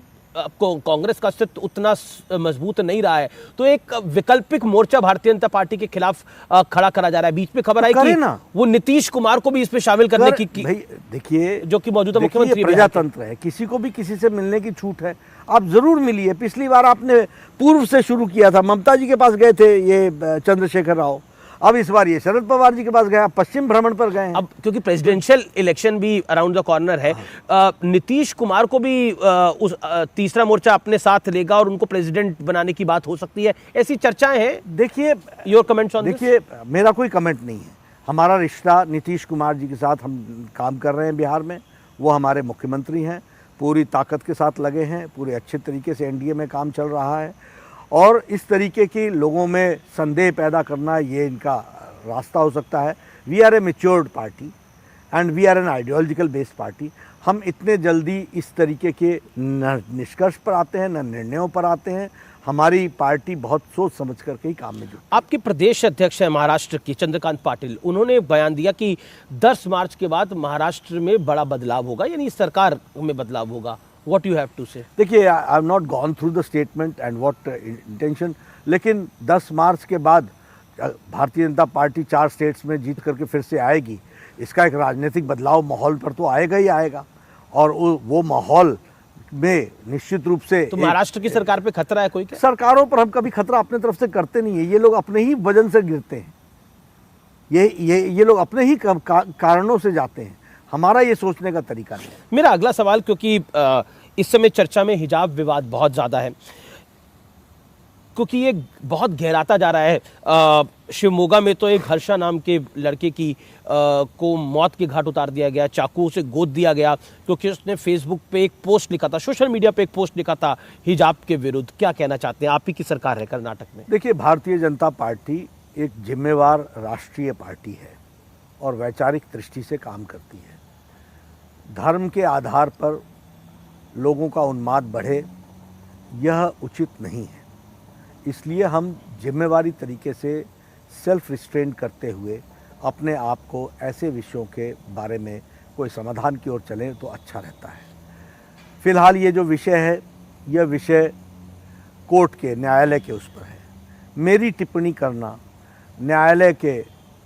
कांग्रेस का अस्तित्व उतना मजबूत नहीं रहा है, तो एक वैकल्पिक मोर्चा भारतीय जनता पार्टी के खिलाफ खड़ा करा जा रहा है। बीच में खबर आई कि वो नीतीश कुमार को भी इसमें शामिल करने की देखिए, जो कि मौजूदा मुख्यमंत्री, प्रजातंत्र है, किसी को भी किसी से मिलने की छूट है, आप जरूर मिलिए। पिछली बार आपने पूर्व से शुरू किया था, ममता जी के पास गए थे ये चंद्रशेखर राव, अब इस बार ये शरद पवार जी के पास गए, पश्चिम भ्रमण पर गए हैं। अब क्योंकि प्रेसिडेंशियल इलेक्शन भी अराउंड द कॉर्नर है, नीतीश कुमार को भी उस तीसरा मोर्चा अपने साथ लेगा और उनको प्रेसिडेंट बनाने की बात हो सकती है, ऐसी चर्चाएं हैं। देखिए, योर कमेंट्स ऑन दिस? देखिए, मेरा कोई कमेंट नहीं है। हमारा रिश्ता नीतीश कुमार जी के साथ, हम काम कर रहे हैं बिहार में, वो हमारे मुख्यमंत्री हैं, पूरी ताकत के साथ लगे हैं, पूरे अच्छे तरीके से एनडीए में काम चल रहा है, और इस तरीके की लोगों में संदेह पैदा करना ये इनका रास्ता हो सकता है। We are a matured party and we are an ideological based party. हम इतने जल्दी इस तरीके के न निष्कर्ष पर आते हैं, न निर्णयों पर आते हैं। हमारी पार्टी बहुत सोच समझ करके ही काम में जुटी। आपके प्रदेश अध्यक्ष हैं महाराष्ट्र की चंद्रकांत पाटिल, उन्होंने बयान दिया कि 10 मार्च के बाद महाराष्ट्र में बड़ा बदलाव होगा, यानी सरकार में बदलाव होगा। What you have to say? देखिए, I have not gone through the statement and what intention, लेकिन 10 मार्च के बाद भारतीय जनता पार्टी 4 स्टेट्स में जीत करके फिर से आएगी। इसका एक राजनीतिक बदलाव माहौल पर तो आएगा ही आएगा, और वो माहौल में निश्चित रूप से तो महाराष्ट्र की सरकार पे खतरा है कोई क्या? सरकारों पर हम कभी खतरा अपने तरफ से करते नहीं है। ये लोग अपने ही वजन से गिरते हैं, ये लोग अपने ही कारणों से जाते हैं। हमारा ये सोचने का तरीका नहीं है। मेरा अगला सवाल, क्योंकि इस समय चर्चा में हिजाब विवाद बहुत ज़्यादा है, क्योंकि ये बहुत गहराता जा रहा है। शिवमोगा में तो एक हर्षा नाम के लड़के की को मौत के घाट उतार दिया गया, चाकू से गोद दिया गया, क्योंकि उसने फेसबुक पे एक पोस्ट लिखा था, सोशल मीडिया पे एक पोस्ट लिखा था हिजाब के विरुद्ध। क्या कहना चाहते हैं? आप ही की सरकार है कर्नाटक में। देखिए, भारतीय जनता पार्टी एक जिम्मेवार राष्ट्रीय पार्टी है और वैचारिक दृष्टि से काम करती है। धर्म के आधार पर लोगों का उन्माद बढ़े, यह उचित नहीं है। इसलिए हम जिम्मेवारी तरीके से सेल्फ रिस्ट्रेंट करते हुए अपने आप को ऐसे विषयों के बारे में कोई समाधान की ओर चलें तो अच्छा रहता है। फिलहाल ये जो विषय है, यह विषय कोर्ट के, न्यायालय के उस पर है। मेरी टिप्पणी करना न्यायालय के,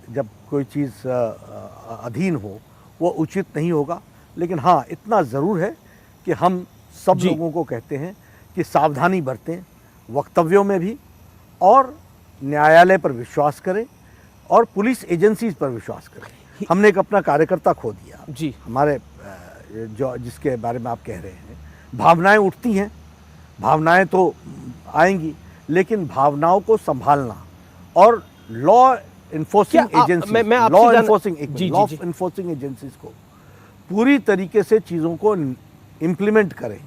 जब कोई चीज़ अधीन हो, वो उचित नहीं होगा। लेकिन हाँ, इतना ज़रूर है कि हम सब लोगों को कहते हैं कि सावधानी बरतें वक्तव्यों में भी, और न्यायालय पर विश्वास करें और पुलिस एजेंसीज पर विश्वास करें। हमने एक अपना कार्यकर्ता खो दिया जी, हमारे जो जिसके बारे में आप कह रहे हैं। भावनाएं उठती हैं, भावनाएं तो आएंगी, लेकिन भावनाओं को संभालना और लॉ इन्फोर्सिंग एजेंसीज को पूरी तरीके से चीज़ों को इम्प्लीमेंट करें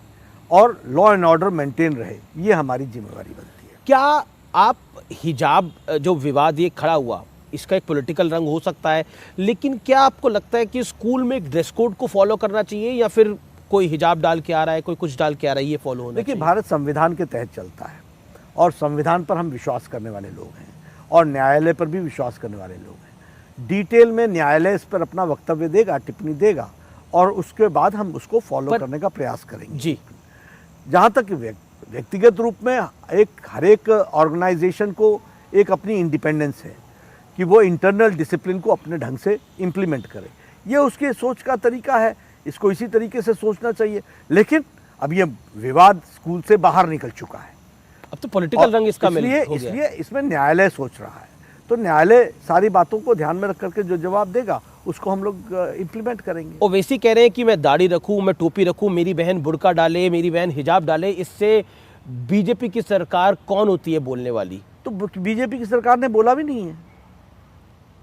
और लॉ एंड ऑर्डर मेंटेन रहे, ये हमारी जिम्मेवारी बनती है। क्या आप हिजाब जो विवाद ये खड़ा हुआ, इसका एक पॉलिटिकल रंग हो सकता है, लेकिन क्या आपको लगता है कि स्कूल में एक ड्रेस कोड को फॉलो करना चाहिए, या फिर कोई हिजाब डाल के आ रहा है, कोई कुछ डाल के आ रहा है, ये फॉलो होना देखिए, चाहिए? भारत संविधान के तहत चलता है और संविधान पर हम विश्वास करने वाले लोग हैं और न्यायालय पर भी विश्वास करने वाले लोग हैं। डिटेल में न्यायालय इस पर अपना वक्तव्य देगा, टिप्पणी देगा और उसके बाद हम उसको फॉलो करने का प्रयास करेंगे जी। जहाँ तक व्यक्तिगत रूप में हर एक ऑर्गेनाइजेशन को एक अपनी इंडिपेंडेंस है कि वो इंटरनल डिसिप्लिन को अपने ढंग से इम्प्लीमेंट करे, ये उसके सोच का तरीका है, इसको इसी तरीके से सोचना चाहिए। लेकिन अब ये विवाद स्कूल से बाहर निकल चुका है, अब तो पॉलिटिकल रंग इसका इसलिए इसमें न्यायालय सोच रहा है, तो न्यायालय सारी बातों को ध्यान में रख करके जो जवाब देगा उसको हम लोग इम्प्लीमेंट करेंगे। ओवैसी कह रहे हैं कि मैं दाढ़ी रखूं, मैं टोपी रखूं, मेरी बहन बुर्का डाले, मेरी बहन हिजाब डाले, इससे बीजेपी की सरकार कौन होती है बोलने वाली? तो बीजेपी की सरकार ने बोला भी नहीं है,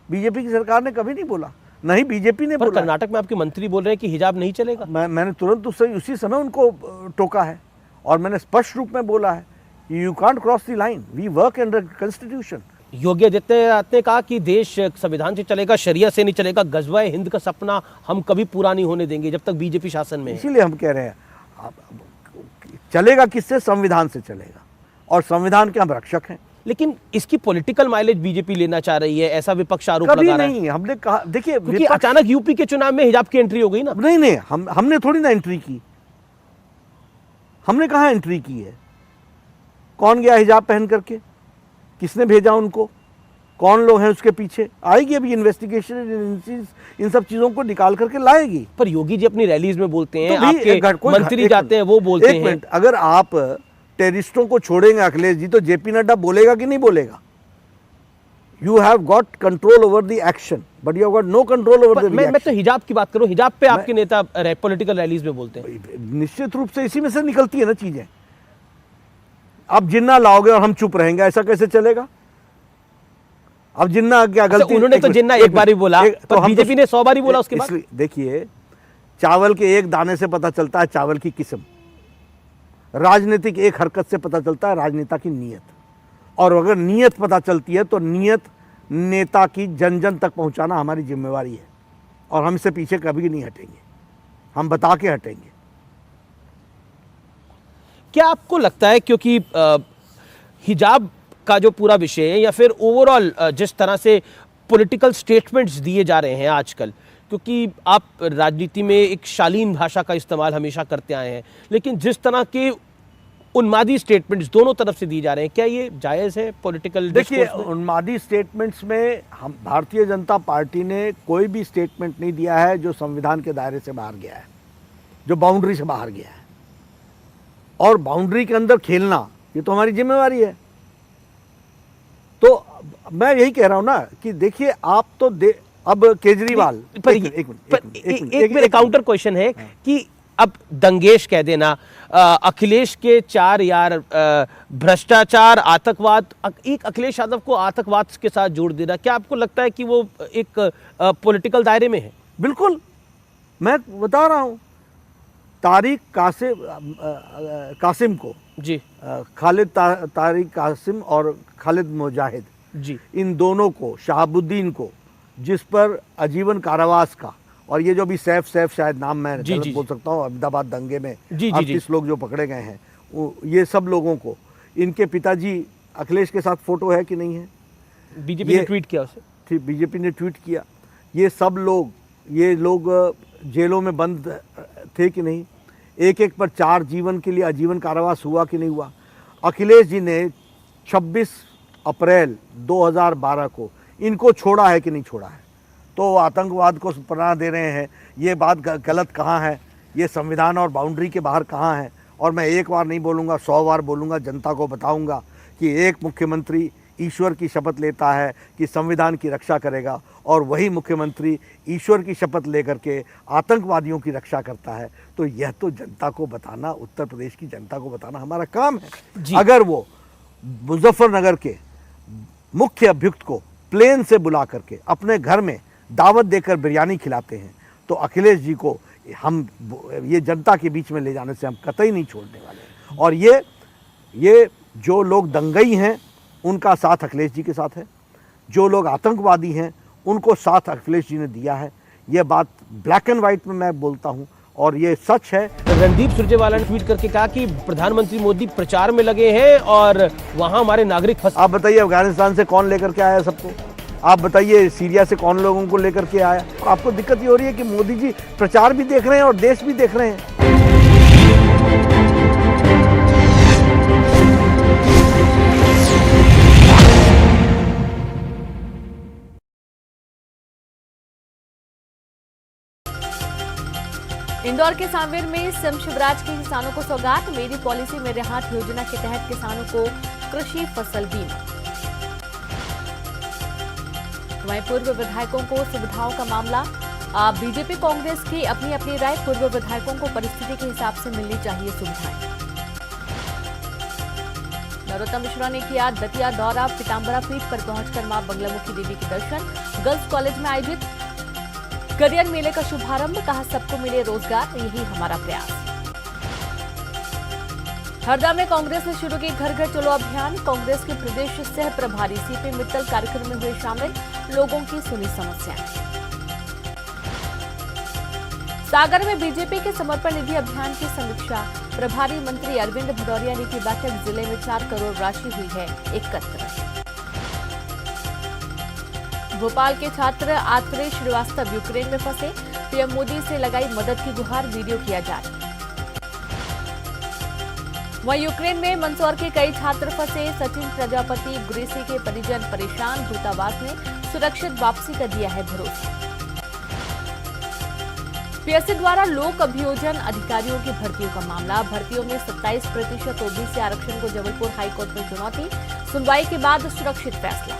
बीजेपी की सरकार ने कभी नहीं बोला, नहीं बीजेपी ने बोला। कर्नाटक में आपके मंत्री बोल रहे हैं कि हिजाब नहीं चलेगा। मैंने तुरंत उसी समय उनको टोका है और मैंने स्पष्ट रूप में बोला है, you can't cross the line, we work under constitution. Yogi Adityanath ने कहा कि देश संविधान से चलेगा, शरिया से नहीं चलेगा, गजवाए हिंद का सपना हम कभी पूरा नहीं होने देंगे जब तक बीजेपी शासन में है। इसीलिए हम कह रहे हैं चलेगा किससे? संविधान से चलेगा और संविधान के हम रक्षक हैं। लेकिन इसकी पॉलिटिकल माइलेज बीजेपी लेना चाह रही है, ऐसा विपक्ष आरोप कभी लगा रहा है। नहीं, हमने कहा, देखिए क्योंकि अचानक यूपी के चुनाव में हिजाब की एंट्री हो गई ना। नहीं, हमने थोड़ी ना एंट्री की, हमने कहाँ एंट्री की है? कौन गया हिजाब पहन करके, किसने भेजा उनको, कौन लोग हैं उसके पीछे? आएगी अभी इन्वेस्टिगेशन, इन सब चीजों को निकाल करके लाएगी। पर योगी जी अपनी रैलीज में बोलते हैं, तो आपके मंत्री जाते हैं वो बोलते हैं। एक मिनट, अगर आप टेररिस्टों को छोड़ेंगे अखिलेश जी, तो जेपी नड्डा बोलेगा कि नहीं बोलेगा? You have got control over the action but you have got no control over the मैं तो हिजाब की बात करूं, हिजाब पे आपके नेता पॉलिटिकल रैलीज में बोलते हैं। निश्चित रूप से इसी में से निकलती है ना चीजें। अब जिन्ना लाओगे और हम चुप रहेंगे, ऐसा कैसे चलेगा? अब जिन्ना क्या गलती? उन्होंने तो जिन्ना एक बार ही बोला, तो बीजेपी ने 100 बार ही बोला उसके बाद। देखिए, चावल के एक दाने से पता चलता है चावल की किस्म, राजनीतिक एक हरकत से पता चलता है राजनेता की नीयत, और अगर नीयत पता चलती है तो नीयत नेता की जन जन तक पहुंचाना हमारी जिम्मेवारी है और हम इससे पीछे कभी नहीं हटेंगे, हम बता के हटेंगे। क्या आपको लगता है, क्योंकि हिजाब का जो पूरा विषय है या फिर ओवरऑल जिस तरह से पॉलिटिकल स्टेटमेंट्स दिए जा रहे हैं आजकल, क्योंकि आप राजनीति में एक शालीन भाषा का इस्तेमाल हमेशा करते आए हैं, लेकिन जिस तरह के उन्मादी स्टेटमेंट्स दोनों तरफ से दिए जा रहे हैं, क्या ये जायज़ है पॉलिटिकल? देखिए, उन्मादी स्टेटमेंट्स में हम भारतीय जनता पार्टी ने कोई भी स्टेटमेंट नहीं दिया है जो संविधान के दायरे से बाहर गया है, जो बाउंड्री से बाहर गया है, और बाउंड्री के अंदर खेलना ये तो हमारी जिम्मेवारी है। तो मैं यही कह रहा हूं ना कि देखिए, आप तो अब केजरीवाल, एक मेरा काउंटर क्वेश्चन है कि अब दंगेश कह देना, अखिलेश के 4 यार भ्रष्टाचार, आतंकवाद, एक अखिलेश यादव को आतंकवाद के साथ जोड़ देना, क्या आपको लगता है कि वो एक पॉलिटिकल दायरे में है? बिल्कुल, मैं बता रहा हूं, तारिक कासिम को जी, खालिद तारिक कासिम और खालिद मुजाहिद जी, इन दोनों को, शहाबुद्दीन को, जिस पर आजीवन कारावास का, और ये जो भी सैफ शायद नाम मैं गलत बोल सकता हूँ, अहमदाबाद दंगे में 38 लोग जो पकड़े गए हैं, ये सब लोगों को, इनके पिताजी अखिलेश के साथ फोटो है कि नहीं है? बीजेपी ने ट्वीट किया उसे। ठीक, बीजेपी ने ट्वीट किया। ये सब लोग, ये लोग जेलों में बंद थे कि नहीं? एक एक पर 4 जीवन के लिए आजीवन कारावास हुआ कि नहीं हुआ? अखिलेश जी ने 26 अप्रैल 2012 को इनको छोड़ा है कि नहीं छोड़ा है? तो आतंकवाद को पनाह दे रहे हैं, ये बात गलत कहाँ है? ये संविधान और बाउंड्री के बाहर कहाँ है? और मैं एक बार नहीं बोलूँगा, 100 बार बोलूँगा, जनता को बताऊँगा कि एक मुख्यमंत्री ईश्वर की शपथ लेता है कि संविधान की रक्षा करेगा, और वही मुख्यमंत्री ईश्वर की शपथ लेकर के आतंकवादियों की रक्षा करता है। तो यह तो जनता को बताना, उत्तर प्रदेश की जनता को बताना हमारा काम है। अगर वो मुजफ्फरनगर के मुख्य अभियुक्त को प्लेन से बुला करके अपने घर में दावत देकर बिरयानी खिलाते हैं, तो अखिलेश जी को हम ये जनता के बीच में ले जाने से हम कतई नहीं छोड़ने वाले हैं। और ये जो लोग दंगई हैं उनका साथ अखिलेश जी के साथ है, जो लोग आतंकवादी हैं उनको साथ अखिलेश जी ने दिया है। ये बात ब्लैक एंड व्हाइट में मैं बोलता हूँ और ये सच है। रणदीप सुरजेवाला ने ट्वीट करके कहा कि प्रधानमंत्री मोदी प्रचार में लगे हैं और वहां हमारे नागरिक फंस। आप बताइए अफगानिस्तान से कौन लेकर के आया सबको? आप बताइए सीरिया से कौन लोगों को लेकर के आया? आपको दिक्कत ये हो रही है कि मोदी जी प्रचार भी देख रहे हैं और देश भी देख रहे हैं। इंदौर के सांवेर में सिम शिवराज के किसानों को सौगात, मेरी पॉलिसी मेरे हाथ योजना के तहत किसानों को कृषि फसल बीमा। वहीं पूर्व विधायकों को सुविधाओं का मामला, बीजेपी कांग्रेस की अपनी अपनी राय, पूर्व विधायकों को परिस्थिति के हिसाब से मिलनी चाहिए सुविधाएं। नरोत्तम मिश्रा ने किया दतिया दौरा, पीताम्बरा पीठ पर पहुंचकर मां बंगलामुखी देवी के दर्शन। गर्ल्स कॉलेज में आयोजित करियर मेले का शुभारंभ, कहा सबको मिले रोजगार, यही हमारा प्रयास। हरदा में कांग्रेस ने शुरू की घर घर चलो अभियान, कांग्रेस के प्रदेश सह प्रभारी सीपी मित्तल कार्यक्रम में हुए शामिल, लोगों की सुनी समस्याएं। सागर में बीजेपी के समर्पण निधि अभियान की समीक्षा, प्रभारी मंत्री अरविंद भदौरिया ने की बैठक, जिले में 4 करोड़ राशि हुई है एकत्र। भोपाल के छात्र आत्रेय श्रीवास्तव यूक्रेन में फंसे, पीएम मोदी से लगाई मदद की गुहार, वीडियो किया जारी। वहीं यूक्रेन में मंदसौर के कई छात्र फंसे, सचिन प्रजापति गुरेसी के परिजन परेशान, दूतावास ने सुरक्षित वापसी का दिया है भरोसा। पीएससी द्वारा लोक अभियोजन अधिकारियों की भर्तियों का मामला, भर्तियों में 27% ओबीसी आरक्षण को जबलपुर हाईकोर्ट में चुनौती, सुनवाई के बाद सुरक्षित फैसला।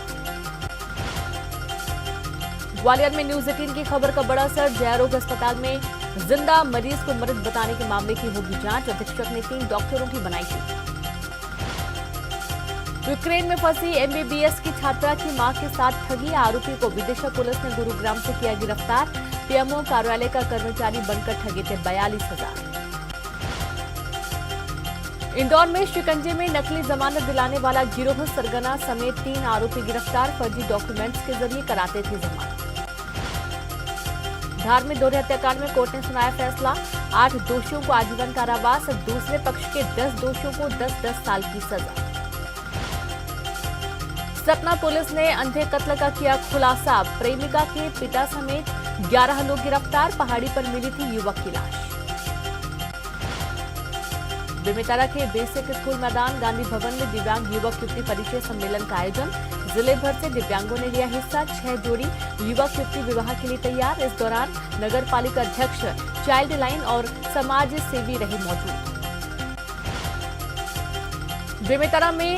ग्वालियर में न्यूज 18 की खबर का बड़ा असर, जयरोग अस्पताल में जिंदा मरीज को मृत बताने के मामले की होगी जांच, अधीक्षक ने 3 डॉक्टरों की बनाई थी। यूक्रेन में फंसी एमबीबीएस की छात्रा की मां के साथ ठगी, आरोपी को विदिशा पुलिस ने गुरुग्राम से किया गिरफ्तार, पीएमओ कार्यालय का कर्मचारी बनकर ठगे थे 42,000। इंदौर में शिकंजे में नकली जमानत दिलाने वाला गिरोह सरगना समेत 3 आरोपी गिरफ्तार, फर्जी डॉक्यूमेंट्स के जरिए कराते थे जमानत। धार में दोहरे हत्याकांड में कोर्ट ने सुनाया फैसला, 8 दोषियों को आजीवन कारावास, दूसरे पक्ष के 10 दोषियों को 10-10 साल की सजा। सतना पुलिस ने अंधे कत्ल का किया खुलासा, प्रेमिका के पिता समेत 11 लोग गिरफ्तार, पहाड़ी पर मिली थी युवक की लाश। बेमेतरा के बेसिक स्कूल मैदान गांधी भवन में दिव्यांग युवक युवती परिचय सम्मेलन का आयोजन, जिले भर से दिव्यांगों ने लिया हिस्सा, 6 जोड़ी युवक युवती विवाह के लिए तैयार। इस दौरान नगर पालिका अध्यक्ष, चाइल्ड लाइन और समाज सेवी रहे मौजूद। बेमेतरा में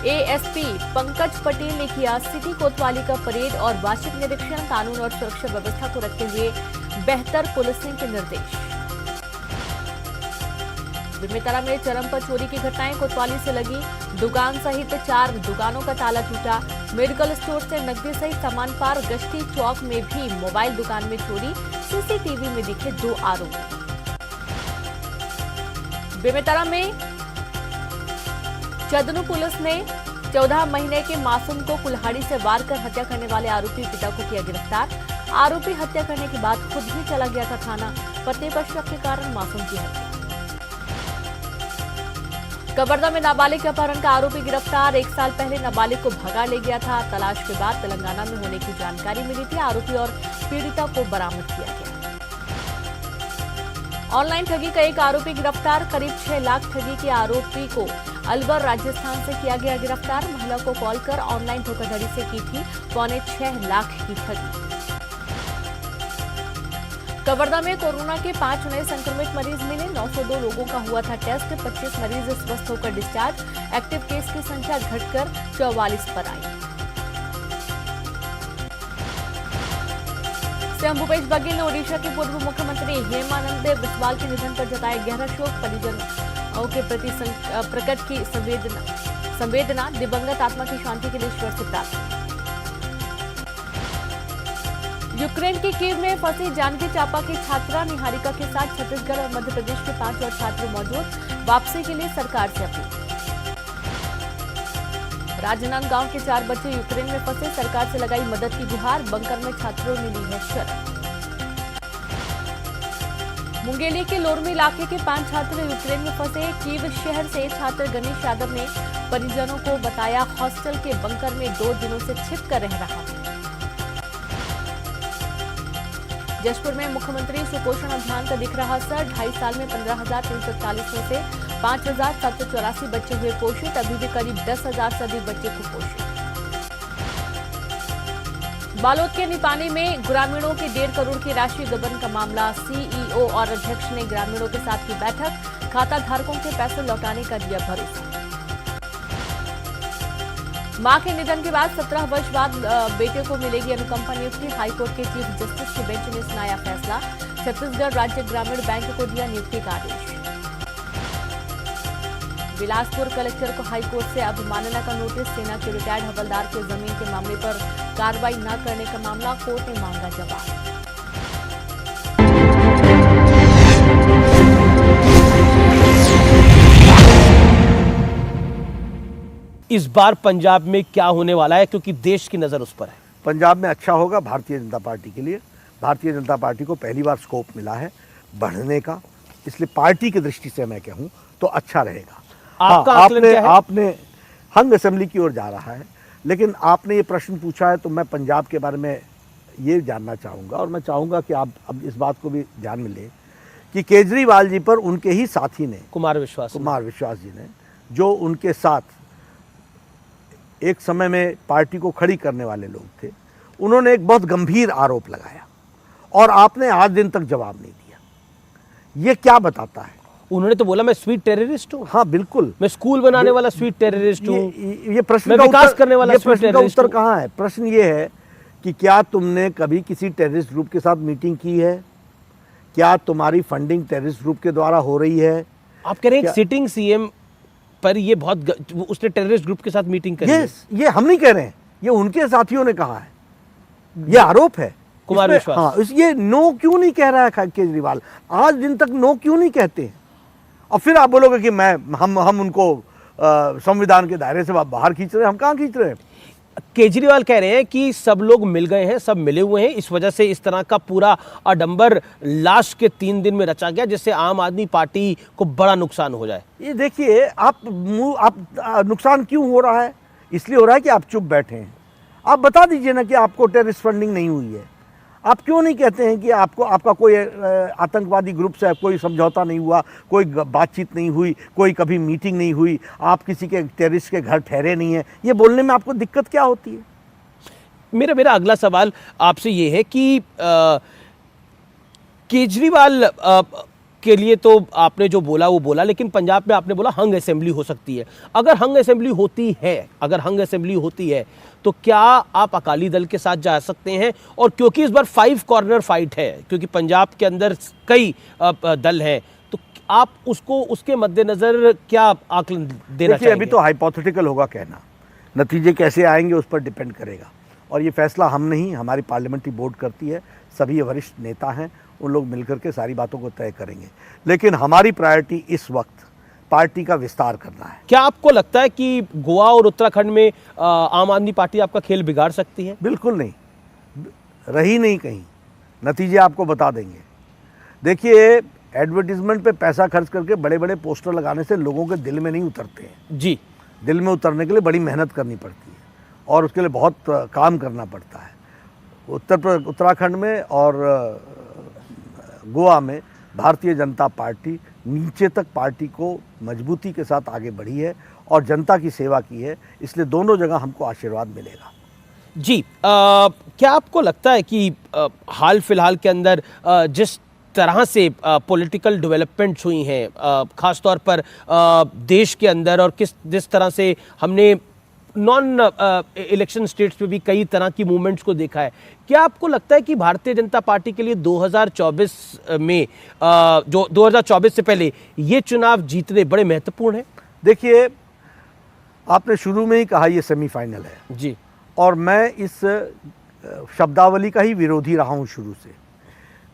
एएसपी पंकज पटेल ने किया सिटी कोतवाली का परेड और वार्षिक निरीक्षण, कानून और सुरक्षा व्यवस्था को रखते हुए बेहतर पुलिसिंग के निर्देश। बेमेतरा में चरम पर चोरी की घटनाएं, कोतवाली से लगी दुकान सहित 4 दुकानों का ताला टूटा, मेडिकल स्टोर से नकदी सहित सामान पार, गश्ती चौक में भी मोबाइल दुकान में चोरी, सीसीटीवी में दिखे 2 आरोपी। बेमेतरा में चदनू पुलिस ने 14 महीने के मासूम को कुल्हाड़ी से वार कर हत्या करने वाले आरोपी पिता को किया गिरफ्तार, आरोपी हत्या करने के बाद खुद ही चला गया था थाना, पत्नी पर शक के कारण मासूम की हत्या। कवर्धा में नाबालिग के अपहरण का आरोपी गिरफ्तार, 1 साल पहले नाबालिग को भगा ले गया था, तलाश के बाद तेलंगाना में होने की जानकारी मिली थी, आरोपी और पीड़िता को बरामद किया गया। ऑनलाइन ठगी का एक आरोपी गिरफ्तार, करीब 6 लाख ठगी के आरोपी को अलवर राजस्थान से किया गया गिरफ्तार, महिला को कॉल कर ऑनलाइन धोखाधड़ी से की थी 6.25 लाख की ठगी। कवर्धा में कोरोना के 5 नए संक्रमित मरीज मिले, 902 लोगों का हुआ था टेस्ट, 25 मरीज स्वस्थ होकर डिस्चार्ज, एक्टिव केस की संख्या घटकर 44 पर आई। सीएम भूपेश बघेल ने ओडिशा के पूर्व मुख्यमंत्री हेमानंद बिस्वाल के निधन पर जताया गहरा शोक, परिजनों के प्रति प्रकट की संवेदना, दिवंगत आत्मा की शांति के लिए ईश्वर से प्रार्थना। यूक्रेन के कीव में फंसी जांजगीर चांपा की छात्रा निहारिका के साथ छत्तीसगढ़ और मध्य प्रदेश के 5 और छात्र मौजूद, वापसी के लिए सरकार से अपील। राजनांदगांव के 4 बच्चे यूक्रेन में फंसे, सरकार से लगाई मदद की गुहार, बंकर में छात्रों ने ली है शरण। मुंगेली के लोरमी इलाके के 5 छात्र यूक्रेन में फंसे, कीव शहर से छात्र गणेश यादव ने परिजनों को बताया हॉस्टल के बंकर में 2 दिनों से छिप कर रह रहा है। जशपुर में मुख्यमंत्री सुपोषण अभियान का दिख रहा असर, 2.5 साल में 15,341 में से 5,784 बच्चे हुए पोषित, अभी भी करीब 10,000 से अधिक बच्चे कुपोषित। बालोद के निपानी में ग्रामीणों के 1.5 करोड़ की राशि गबन का मामला, सीईओ और अध्यक्ष ने ग्रामीणों के साथ की बैठक, खाता धारकों के पैसे लौटाने का दिया भरोसा। मां के निधन के बाद 17 वर्ष बाद बेटे को मिलेगी अनुकंपा नियुक्ति, हाईकोर्ट के चीफ जस्टिस की बेंच ने सुनाया फैसला, छत्तीसगढ़ राज्य ग्रामीण बैंक को दिया नियुक्ति का आदेश। बिलासपुर कलेक्टर को हाईकोर्ट से अवमानना का नोटिस, सेना के रिटायर्ड हवलदार के जमीन के मामले पर कार्रवाई न करने का मामला, कोर्ट ने मांगा जवाब। इस बार पंजाब में क्या होने वाला है, क्योंकि देश की नजर उस पर है? पंजाब में अच्छा होगा भारतीय जनता पार्टी के लिए। भारतीय जनता पार्टी को पहली बार स्कोप मिला है बढ़ने का, इसलिए पार्टी की दृष्टि से मैं कहूं तो अच्छा रहेगा। आपका आकलन क्या है? आपने हंग असेंबली की ओर जा रहा है, लेकिन आपने ये प्रश्न पूछा है तो मैं पंजाब के बारे में ये जानना चाहूँगा, और मैं चाहूँगा कि आप अब इस बात को भी ध्यान में लें कि केजरीवाल जी पर उनके ही साथी ने, कुमार विश्वास जी ने, जो उनके साथ एक समय में पार्टी को खड़ी करने वाले लोग थे, उन्होंने एक बहुत गंभीर आरोप लगाया और आपने आज दिन तक जवाब नहीं दिया। ये क्या बताता है? उन्होंने तो बोला मैं स्वीट टेररिस्ट हूँ। हाँ बिल्कुल, मैं स्कूल बनाने वाला स्वीट टेररिस्ट हूँ। ये प्रश्न का विकास करने वाला स्वीट प्रश्न का टेररिस्ट उत्तर कहाँ है? प्रश्न ये है कि क्या तुमने कभी किसी टेररिस्ट ग्रुप के साथ मीटिंग की है? क्या तुम्हारी फंडिंग टेररिस्ट ग्रुप के द्वारा हो रही है? आप कह रहे हैं सिटिंग सीएम पर ये उसने टेररिस्ट ग्रुप के साथ मीटिंग करी है? ये हम नहीं कह रहे हैं, ये उनके साथियों ने कहा है, ये आरोप है कुमार विश्वास। हाँ, ये नो क्यों नहीं कह रहा है केजरीवाल? आज दिन तक नो क्यों नहीं कहते हैं? और फिर आप बोलोगे कि हम उनको संविधान के दायरे से बाहर खींच रहे हैं। हम कहाँ खींच रहे हैं? केजरीवाल कह रहे हैं कि सब लोग मिल गए हैं, सब मिले हुए हैं, इस वजह से इस तरह का पूरा आडंबर लास्ट के 3 दिन में रचा गया, जिससे आम आदमी पार्टी को बड़ा नुकसान हो जाए। ये देखिए, आप नुकसान क्यों हो रहा है? इसलिए हो रहा है कि आप चुप बैठे हैं। आप बता दीजिए ना कि आपको टेररिस्ट फंडिंग नहीं हुई है। आप क्यों नहीं कहते हैं कि आपका कोई आतंकवादी ग्रुप से कोई समझौता नहीं हुआ, कोई बातचीत नहीं हुई, कोई कभी मीटिंग नहीं हुई, आप किसी के टेररिस्ट के घर ठहरे नहीं हैं? ये बोलने में आपको दिक्कत क्या होती है? मेरा अगला सवाल आपसे ये है कि केजरीवाल के लिए तो आपने जो बोला वो बोला, लेकिन पंजाब में आपने बोला हंग असेंबली हो सकती है। अगर हंग असेंबली होती है तो क्या आप अकाली दल के साथ जा सकते हैं? और क्योंकि इस बार 5 कॉर्नर फाइट है, क्योंकि पंजाब के अंदर कई दल हैं, तो आप उसके मद्देनजर क्या आकलन देना चाहेंगे? अभी तो हाइपोथेटिकल होगा कहना, नतीजे कैसे आएंगे उस पर डिपेंड करेगा, और ये फैसला हम नहीं, हमारी पार्लियामेंट्री बोर्ड करती है। सभी वरिष्ठ नेता हैं, उन लोग मिलकर के सारी बातों को तय करेंगे, लेकिन हमारी प्रायोरिटी इस वक्त पार्टी का विस्तार करना है। क्या आपको लगता है कि गोवा और उत्तराखंड में आम आदमी पार्टी आपका खेल बिगाड़ सकती है? बिल्कुल नहीं, रही नहीं कहीं, नतीजे आपको बता देंगे। देखिए, एडवर्टीजमेंट पे पैसा खर्च करके बड़े बड़े पोस्टर लगाने से लोगों के दिल में नहीं उतरते हैं जी। दिल में उतरने के लिए बड़ी मेहनत करनी पड़ती है और उसके लिए बहुत काम करना पड़ता है। उत्तराखंड में और गोवा में भारतीय जनता पार्टी नीचे तक पार्टी को मजबूती के साथ आगे बढ़ी है और जनता की सेवा की है, इसलिए दोनों जगह हमको आशीर्वाद मिलेगा। जी, क्या आपको लगता है कि हाल फिलहाल के अंदर जिस तरह से पॉलिटिकल डेवलपमेंट्स हुई हैं, ख़ासतौर पर देश के अंदर, और जिस तरह से हमने नॉन इलेक्शन स्टेट्स में भी कई तरह की मूवमेंट्स को देखा है, क्या आपको लगता है कि भारतीय जनता पार्टी के लिए 2024 में जो 2024 से पहले ये चुनाव जीतने बड़े महत्वपूर्ण हैं? देखिए, आपने शुरू में ही कहा ये सेमीफाइनल है जी, और मैं इस शब्दावली का ही विरोधी रहा हूँ शुरू से।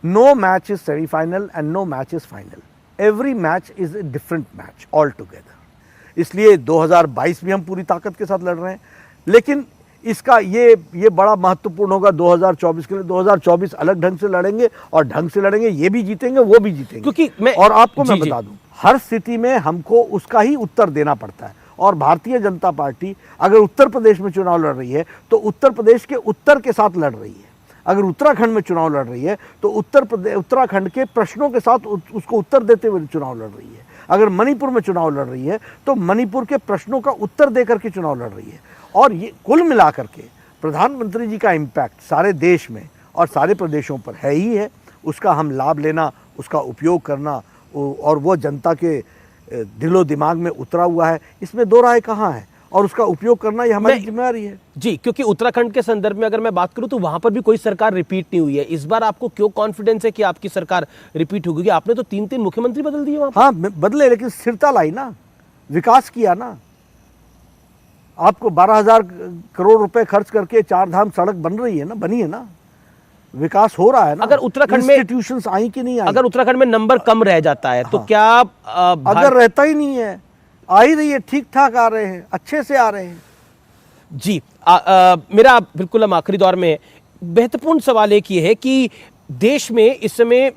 No match is semifinal and no match is final. Every match is a different match all together. इसलिए 2022 में हम पूरी ताकत के साथ लड़ रहे हैं, लेकिन इसका ये बड़ा महत्वपूर्ण होगा 2024 के लिए। 2024 अलग ढंग से लड़ेंगे और ढंग से लड़ेंगे, ये भी जीतेंगे वो भी जीतेंगे। क्योंकि और आपको मैं बता दूं, हर स्थिति में हमको उसका ही उत्तर देना पड़ता है। और भारतीय जनता पार्टी अगर उत्तर प्रदेश में चुनाव लड़ रही है तो उत्तर प्रदेश के उत्तर के साथ लड़ रही है। अगर उत्तराखंड में चुनाव लड़ रही है तो उत्तराखंड के प्रश्नों के साथ उसको उत्तर देते हुए चुनाव लड़ रही है। अगर मणिपुर में चुनाव लड़ रही है तो मणिपुर के प्रश्नों का उत्तर देकर के चुनाव लड़ रही है। और ये कुल मिलाकर के प्रधानमंत्री जी का इम्पैक्ट सारे देश में और सारे प्रदेशों पर है ही है। उसका हम लाभ लेना, उसका उपयोग करना, और वो जनता के दिलो दिमाग में उतरा हुआ है, इसमें दो राय कहाँ है। और उसका उपयोग करना ये हमारी जिम्मेदारी है जी। क्योंकि उत्तराखंड के संदर्भ में अगर मैं बात करूं तो वहां पर भी कोई सरकार रिपीट नहीं हुई है। इस बार आपको क्यों कॉन्फिडेंस है कि आपकी सरकार रिपीट होगी? आपने तो 3-3 मुख्यमंत्री बदल दिए वहां पर। हाँ बदले, लेकिन स्थिरता लाई ना, विकास किया ना। आपको 12,000 करोड़ रुपए खर्च करके 4 धाम सड़क बन रही है ना, बनी है ना, विकास हो रहा है ना। अगर उत्तराखंड में इंस्टीट्यूशंस आई कि नहीं आई? अगर उत्तराखंड में नंबर कम रह जाता है तो हाँ। क्या अगर रहता ही नहीं है, आ ही रही है, ठीक ठाक आ रहे हैं, अच्छे से आ रहे हैं जी। मेरा बिल्कुल हम आखिरी दौर में महत्वपूर्ण सवाल एक ये है कि देश में इस समय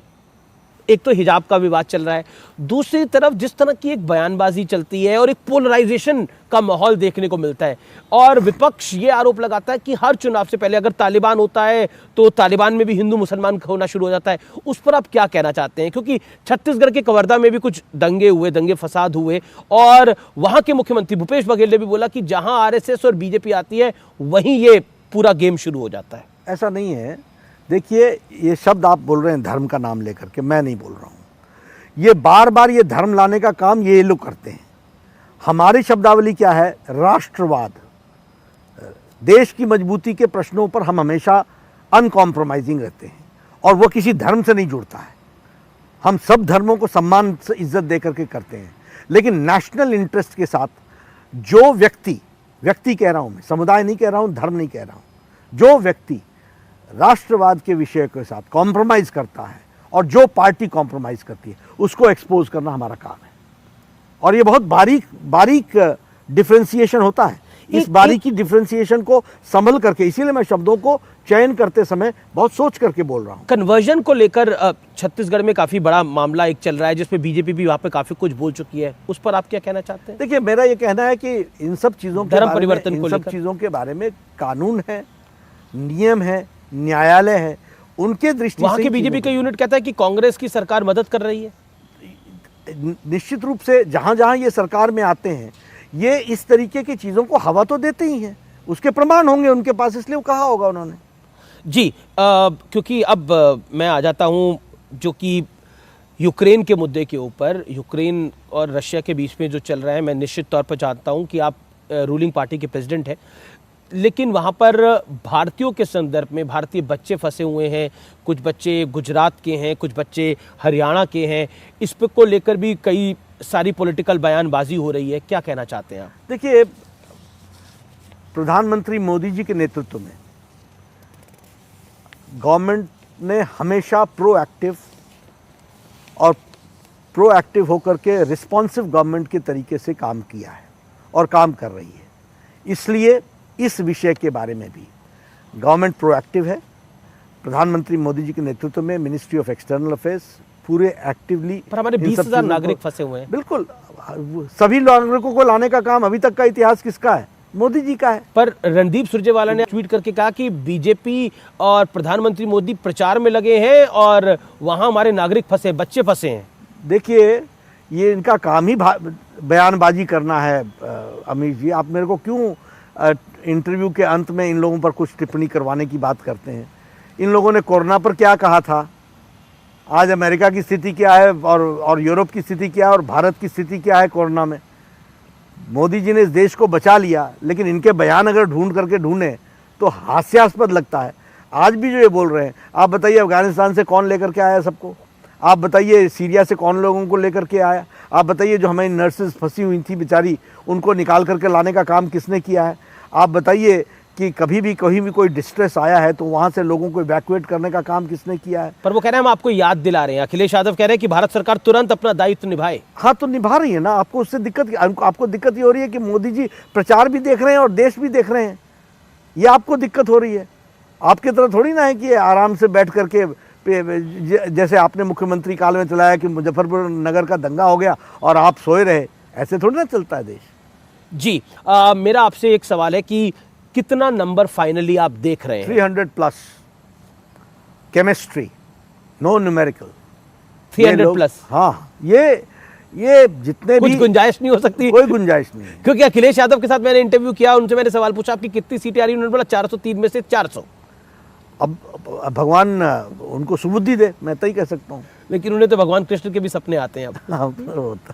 एक तो हिजाब का विवाद चल रहा है, दूसरी तरफ जिस तरह की एक बयानबाजी चलती है और एक पोलराइजेशन का माहौल देखने को मिलता है। और विपक्ष ये आरोप लगाता है कि हर चुनाव से पहले अगर तालिबान होता है तो तालिबान में भी हिंदू मुसलमान होना शुरू हो जाता है। उस पर आप क्या कहना चाहते हैं? क्योंकि छत्तीसगढ़ के कवर्धा में भी कुछ दंगे फसाद हुए और वहां के मुख्यमंत्री भूपेश बघेल ने भी बोला कि जहां आरएसएस और बीजेपी आती है वहीं ये पूरा गेम शुरू हो जाता है। ऐसा नहीं है। देखिए, ये शब्द आप बोल रहे हैं धर्म का नाम लेकर के, मैं नहीं बोल रहा हूँ। ये बार बार ये धर्म लाने का काम ये लोग करते हैं। हमारी शब्दावली क्या है? राष्ट्रवाद। देश की मजबूती के प्रश्नों पर हम हमेशा अनकॉम्प्रोमाइजिंग रहते हैं और वो किसी धर्म से नहीं जुड़ता है। हम सब धर्मों को सम्मान से इज्जत दे करके करते हैं, लेकिन नेशनल इंटरेस्ट के साथ जो व्यक्ति कह रहा हूँ मैं, समुदाय नहीं कह रहा हूँ, धर्म नहीं कह रहा हूँ, जो व्यक्ति राष्ट्रवाद के विषय के साथ कॉम्प्रोमाइज़ करता है और जो पार्टी कॉम्प्रोमाइज़ करती है उसको एक्सपोज करना हमारा काम है। और ये बहुत बारीक डिफ्रेंसिएशन होता है। इस बारीकी डिफ्रेंसिएशन को संभल करके, इसीलिए मैं शब्दों को चयन करते समय बहुत सोच करके बोल रहा हूँ। कन्वर्जन को लेकर छत्तीसगढ़ में काफी बड़ा मामला एक चल रहा है जिसमें बीजेपी भी वहां पे काफी कुछ बोल चुकी है, उस पर आप क्या कहना चाहते हैं? देखिए, मेरा ये कहना है कि इन सब चीज़ों के धर्म परिवर्तन को सब चीज़ों के बारे में कानून है, नियम है, न्यायालय है, उनके दृष्टि से वहां के बीजेपी का यूनिट कहता है कि कांग्रेस की सरकार मदद कर रही है। निश्चित रूप से जहां जहां ये सरकार में आते हैं ये इस तरीके की चीज़ों को हवा तो देते ही हैं, उसके प्रमाण होंगे उनके पास, इसलिए वो कहा होगा उन्होंने जी। क्योंकि अब मैं आ जाता हूं जो कि यूक्रेन के मुद्दे के ऊपर, यूक्रेन और रशिया के बीच में जो चल रहा है। मैं निश्चित तौर पर जानता हूं कि आप रूलिंग पार्टी के प्रेसिडेंट हैं, लेकिन वहाँ पर भारतीयों के संदर्भ में भारतीय बच्चे फंसे हुए हैं। कुछ बच्चे गुजरात के हैं, कुछ बच्चे हरियाणा के हैं। इस पे को लेकर भी कई सारी पॉलिटिकल बयानबाजी हो रही है, क्या कहना चाहते हैं आप? देखिए, प्रधानमंत्री मोदी जी के नेतृत्व में गवर्नमेंट ने हमेशा प्रोएक्टिव होकर के रिस्पॉन्सिव गवर्नमेंट के तरीके से काम किया है और काम कर रही है। इसलिए इस विषय के बारे में भी गवर्नमेंट प्रोएक्टिव है। प्रधानमंत्री मोदी जी के नेतृत्व में मिनिस्ट्री ऑफ एक्सटर्नल अफेयर्स पूरे एक्टिवली। पर हमारे 20,000 नागरिक फंसे हुए हैं। बिल्कुल, सभी नागरिकों को लाने का काम अभी तक का इतिहास किसका है? मोदी जी का है। पर रणदीप सुरजेवाला ने ट्वीट करके कहा कि बीजेपी और प्रधानमंत्री मोदी प्रचार में लगे हैं और वहां हमारे नागरिक फंसे, बच्चे फंसे हैं। देखिए, ये इनका काम ही बयानबाजी करना है। अमित जी, आप मेरे को क्यों इंटरव्यू के अंत में इन लोगों पर कुछ टिप्पणी करवाने की बात करते हैं? इन लोगों ने कोरोना पर क्या कहा था, आज अमेरिका की स्थिति क्या है और यूरोप की स्थिति क्या है और भारत की स्थिति क्या है कोरोना में। मोदी जी ने इस देश को बचा लिया, लेकिन इनके बयान अगर ढूंढें तो हास्यास्पद लगता है। आज भी जो ये बोल रहे हैं, आप बताइए अफगानिस्तान से कौन लेकर के आया सबको? आप बताइए सीरिया से कौन लोगों को लेकर के आया? आप बताइए जो हमारी नर्सेज फंसी हुई थी बेचारी, उनको निकाल करके लाने का काम किसने किया है? आप बताइए कि कभी भी कहीं भी कोई डिस्ट्रेस आया है तो वहाँ से लोगों को इवैक्यूएट करने का काम किसने किया है। पर वो कह रहे हैं हम आपको याद दिला रहे हैं, अखिलेश यादव कह रहे हैं कि भारत सरकार तुरंत अपना दायित्व निभाए। हाँ तो निभा रही है ना, आपको उससे दिक्कत, आपको दिक्कत ये हो रही है कि मोदी जी प्रचार भी देख रहे हैं और देश भी देख रहे हैं, ये आपको दिक्कत हो रही है। आपकी तरह थोड़ी ना है कि आराम से बैठ करके जैसे आपने मुख्यमंत्री काल में चलाया कि मुजफ्फरपुर नगर का दंगा हो गया और आप सोए रहे, ऐसे थोड़ी ना चलता है देश। जी मेरा आपसे एक सवाल है कि कितना नंबर फाइनली आप देख रहे हैं? 300 plus chemistry, no numerical 300 plus. हाँ ये जितने कुछ भी गुंजाइश नहीं हो सकती? कोई गुंजाइश नहीं है। क्योंकि अखिलेश यादव के साथ मैंने इंटरव्यू किया, उनसे मैंने सवाल पूछा आपकी कितनी सीटें आ रही, उन्होंने बोला 403 में से 400। अब भगवान उनको सुबुद्धि दे, मैं तो ही कह सकता हूँ। लेकिन उन्हें तो भगवान कृष्ण के भी सपने आते हैं अब। हाँ,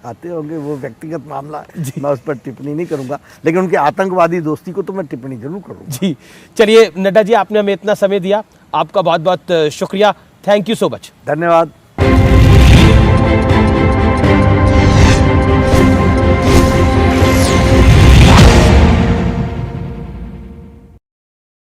आते होंगे, वो व्यक्तिगत मामला है, मैं उस पर टिप्पणी नहीं करूंगा, लेकिन उनके आतंकवादी दोस्ती को तो मैं टिप्पणी जरूर करूंगा। जी चलिए नड्डा जी, आपने हमें इतना समय दिया, आपका बहुत बहुत शुक्रिया। Thank you so much. धन्यवाद।